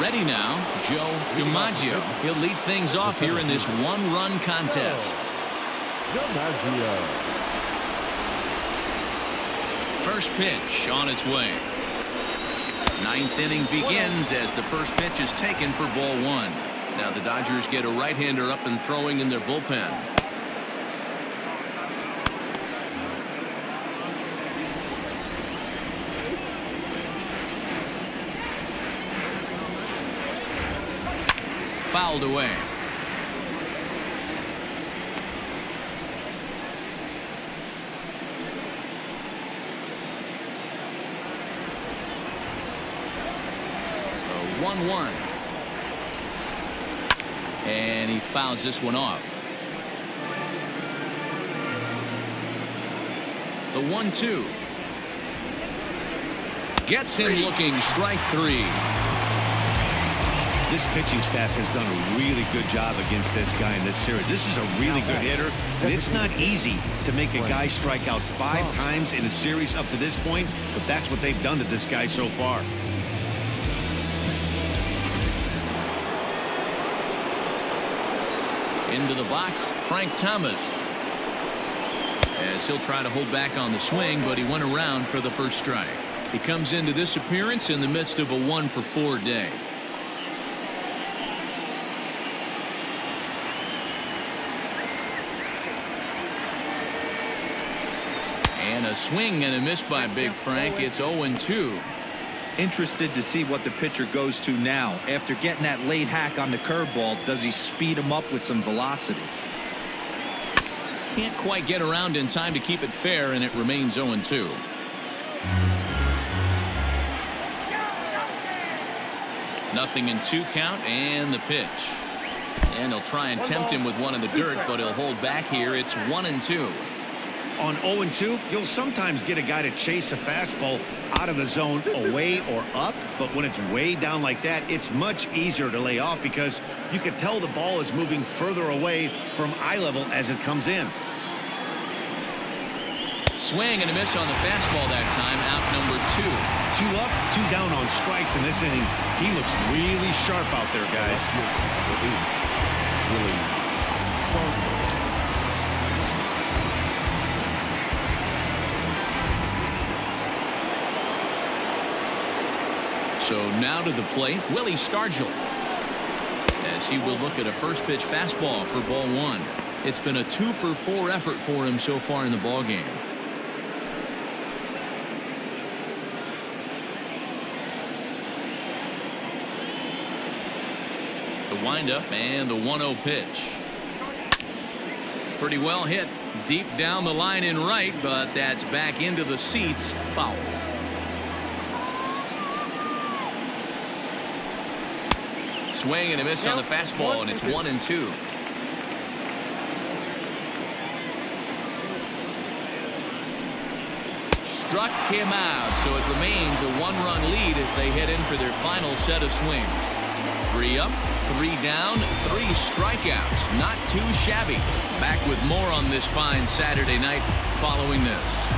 Ready now, Joe DiMaggio. He'll lead things off here in this 1-run contest. First pitch on its way. 9th inning begins as the first pitch is taken for ball 1. Now the Dodgers get a right-hander up and throwing in their bullpen. Fouled away. The 1-1. And he fouls this one off. The 1-2. Gets him looking, strike 3. This pitching staff has done a really good job against this guy in this series. This is a really good hitter, and it's not easy to make a guy strike out 5 times in a series up to this point, but that's what they've done to this guy so far. Into the box, Frank Thomas. As he'll try to hold back on the swing, but he went around for the first strike. He comes into this appearance in the midst of a 1-for-4 day. And a swing and a miss by Big Frank. It's 0-2. Interested to see what the pitcher goes to now. After getting that late hack on the curveball, does he speed him up with some velocity? Can't quite get around in time to keep it fair, and it remains 0-2. Nothing in 2 count, and the pitch. And he'll try and tempt him with one in the dirt, but he'll hold back here. It's 1-2. On 0-2, you'll sometimes get a guy to chase a fastball out of the zone away or up, but when it's way down like that, it's much easier to lay off because you can tell the ball is moving further away from eye level as it comes in. Swing and a miss on the fastball that time. Out number 2. 2 up, 2 down on strikes in this inning. He looks really sharp out there, guys. Really. So now to the plate, Willie Stargell, as he will look at a first pitch fastball for ball one. It's been a 2-for-4 effort for him so far in the ballgame. The windup and the 1-0 pitch. Pretty well hit deep down the line in right, but that's back into the seats. Foul. Swing and a miss on the fastball, and it's 1-2. Struck him out, so it remains a 1-run lead as they head in for their final set of swings. 3 up, 3 down, 3 strikeouts. Not too shabby. Back with more on this fine Saturday night following this.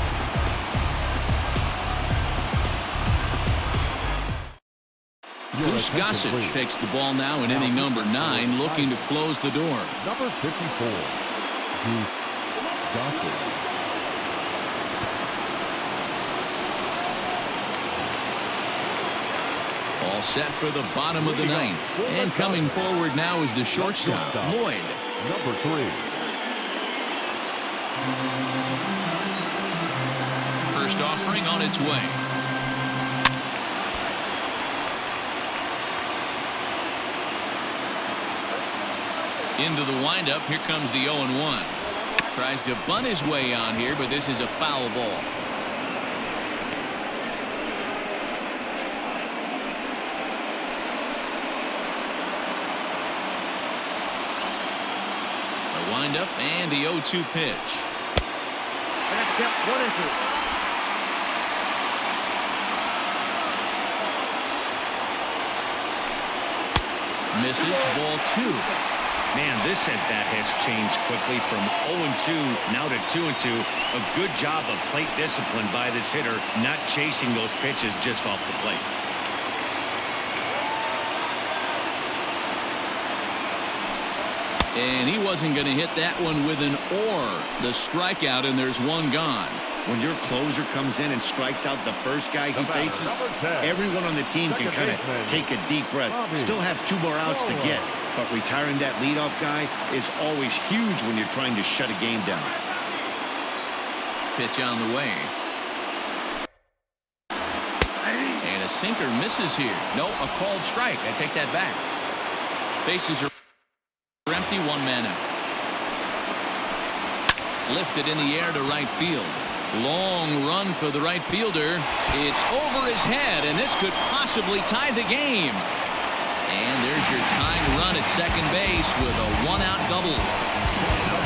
Goose Gossage takes the ball now in inning number 9, looking to close the door. Number 54, Goose Gossage. All set for the bottom of the 9th. And coming forward now is the shortstop, Lloyd. Number 3. First offering on its way. Into the windup. Here comes the 0-1. Tries to bunt his way on here, but this is a foul ball. The windup and the 0-2 pitch. Misses, ball 2. Man, this at-bat has changed quickly from 0-2 now to 2-2. A good job of plate discipline by this hitter, not chasing those pitches just off the plate. And he wasn't going to hit that one with an or. The strikeout, and there's one gone. When your closer comes in and strikes out the first guy he faces, everyone on the team can kind of take a deep breath. Still have 2 more outs to get, but retiring that leadoff guy is always huge when you're trying to shut a game down. Pitch on the way. And a sinker misses here. No, a called strike. I take that back. Bases are empty, 1 man out. Lifted in the air to right field. Long run for the right fielder. It's over his head, and this could possibly tie the game. And there's your tying run at second base with a 1-out double.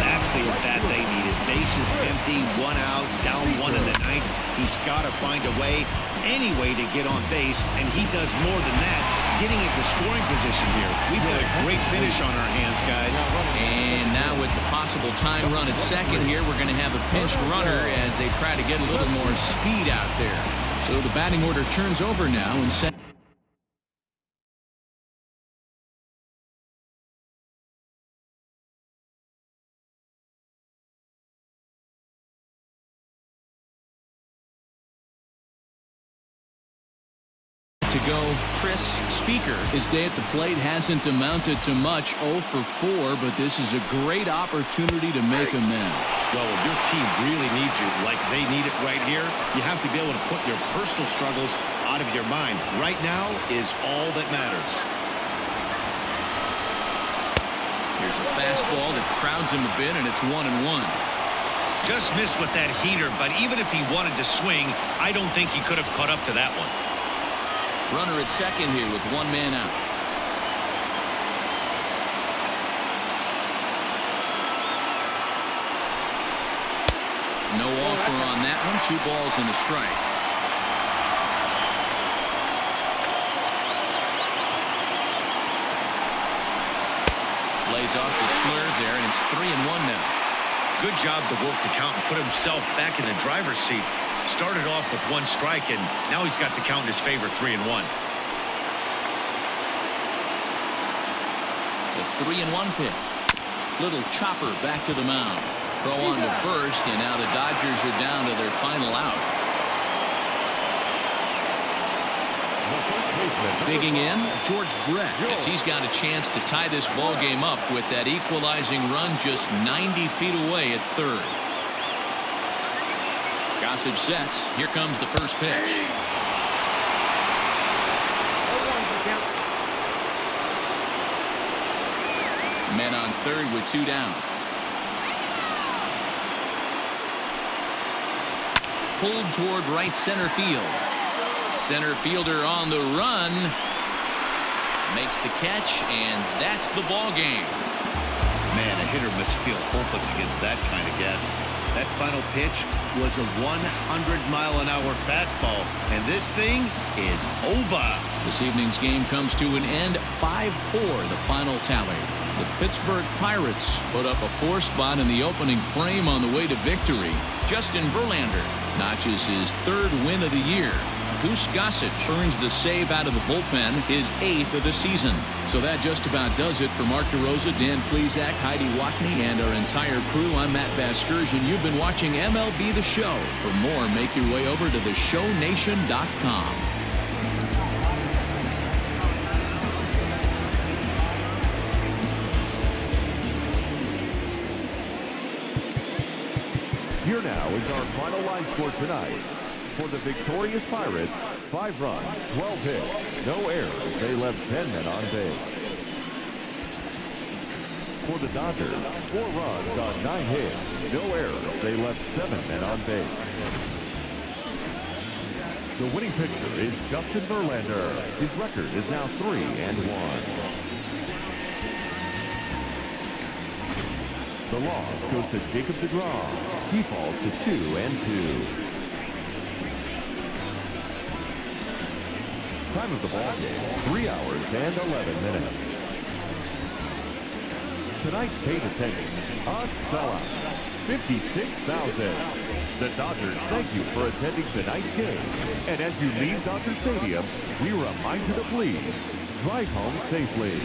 That's the at-bat they needed. Bases empty, 1 out, down 1 in the 9th. He's got to find a way, any way to get on base, and he does more than that, getting into scoring position here. We've got a great finish on our hands, guys. And now with the possible tying run at second here, we're going to have a pinched runner as they try to get a little more speed out there. So the batting order turns over now and set. To go, Chris Speaker. His day at the plate hasn't amounted to much, 0 for 4, but this is a great opportunity to make amends. Well, if your team really needs you like they need it right here, you have to be able to put your personal struggles out of your mind. Right now is all that matters. Here's a fastball that crowds him a bit, and it's 1-1. Just missed with that heater, but even if he wanted to swing, I don't think he could have caught up to that one. Runner at second here with 1 man out. No offer on that one. 2 balls and a strike. Lays off the slurve there, and it's 3-1 now. Good job to work the count and put himself back in the driver's seat. Started off with 1 strike, and now he's got the count in his favor, 3-1. The 3-1 pitch. Little chopper back to the mound. Throw on to first, and now the Dodgers are down to their final out. baseman. Digging in, George Brett, as he's got a chance to tie this ball game up with that equalizing run just 90 feet away at third. Gossage sets. Here comes the first pitch. Men on third with two down. Pulled toward right center field. Center fielder on the run. Makes the catch, and that's the ball game. Man, a hitter must feel hopeless against that kind of guess. That final pitch was a 100-mile-an-hour fastball, and this thing is over. This evening's game comes to an end, 5-4, the final tally. The Pittsburgh Pirates put up a 4 spot in the opening frame on the way to victory. Justin Verlander notches his 3rd win of the year. Goose Gossage earns the save out of the bullpen, his 8th of the season. So that just about does it for Mark DeRosa, Dan Plesac, Heidi Watney, and our entire crew. I'm Matt Vasgersian. You've been watching MLB The Show. For more, make your way over to theshownation.com. Here now is our final line score tonight. For the victorious Pirates, 5 runs, 12 hits, no errors. They left 10 men on base. For the Dodgers, 4 runs on 9 hits, no errors. They left 7 men on base. The winning pitcher is Justin Verlander. His record is now 3-1. The loss goes to Jacob deGrom. He falls to 2-2. Time of the ball game, 3 hours and 11 minutes. Tonight's paid attendance, a sellout, 56,000. The Dodgers thank you for attending tonight's game. And as you leave Dodger Stadium, we remind you to please drive home safely.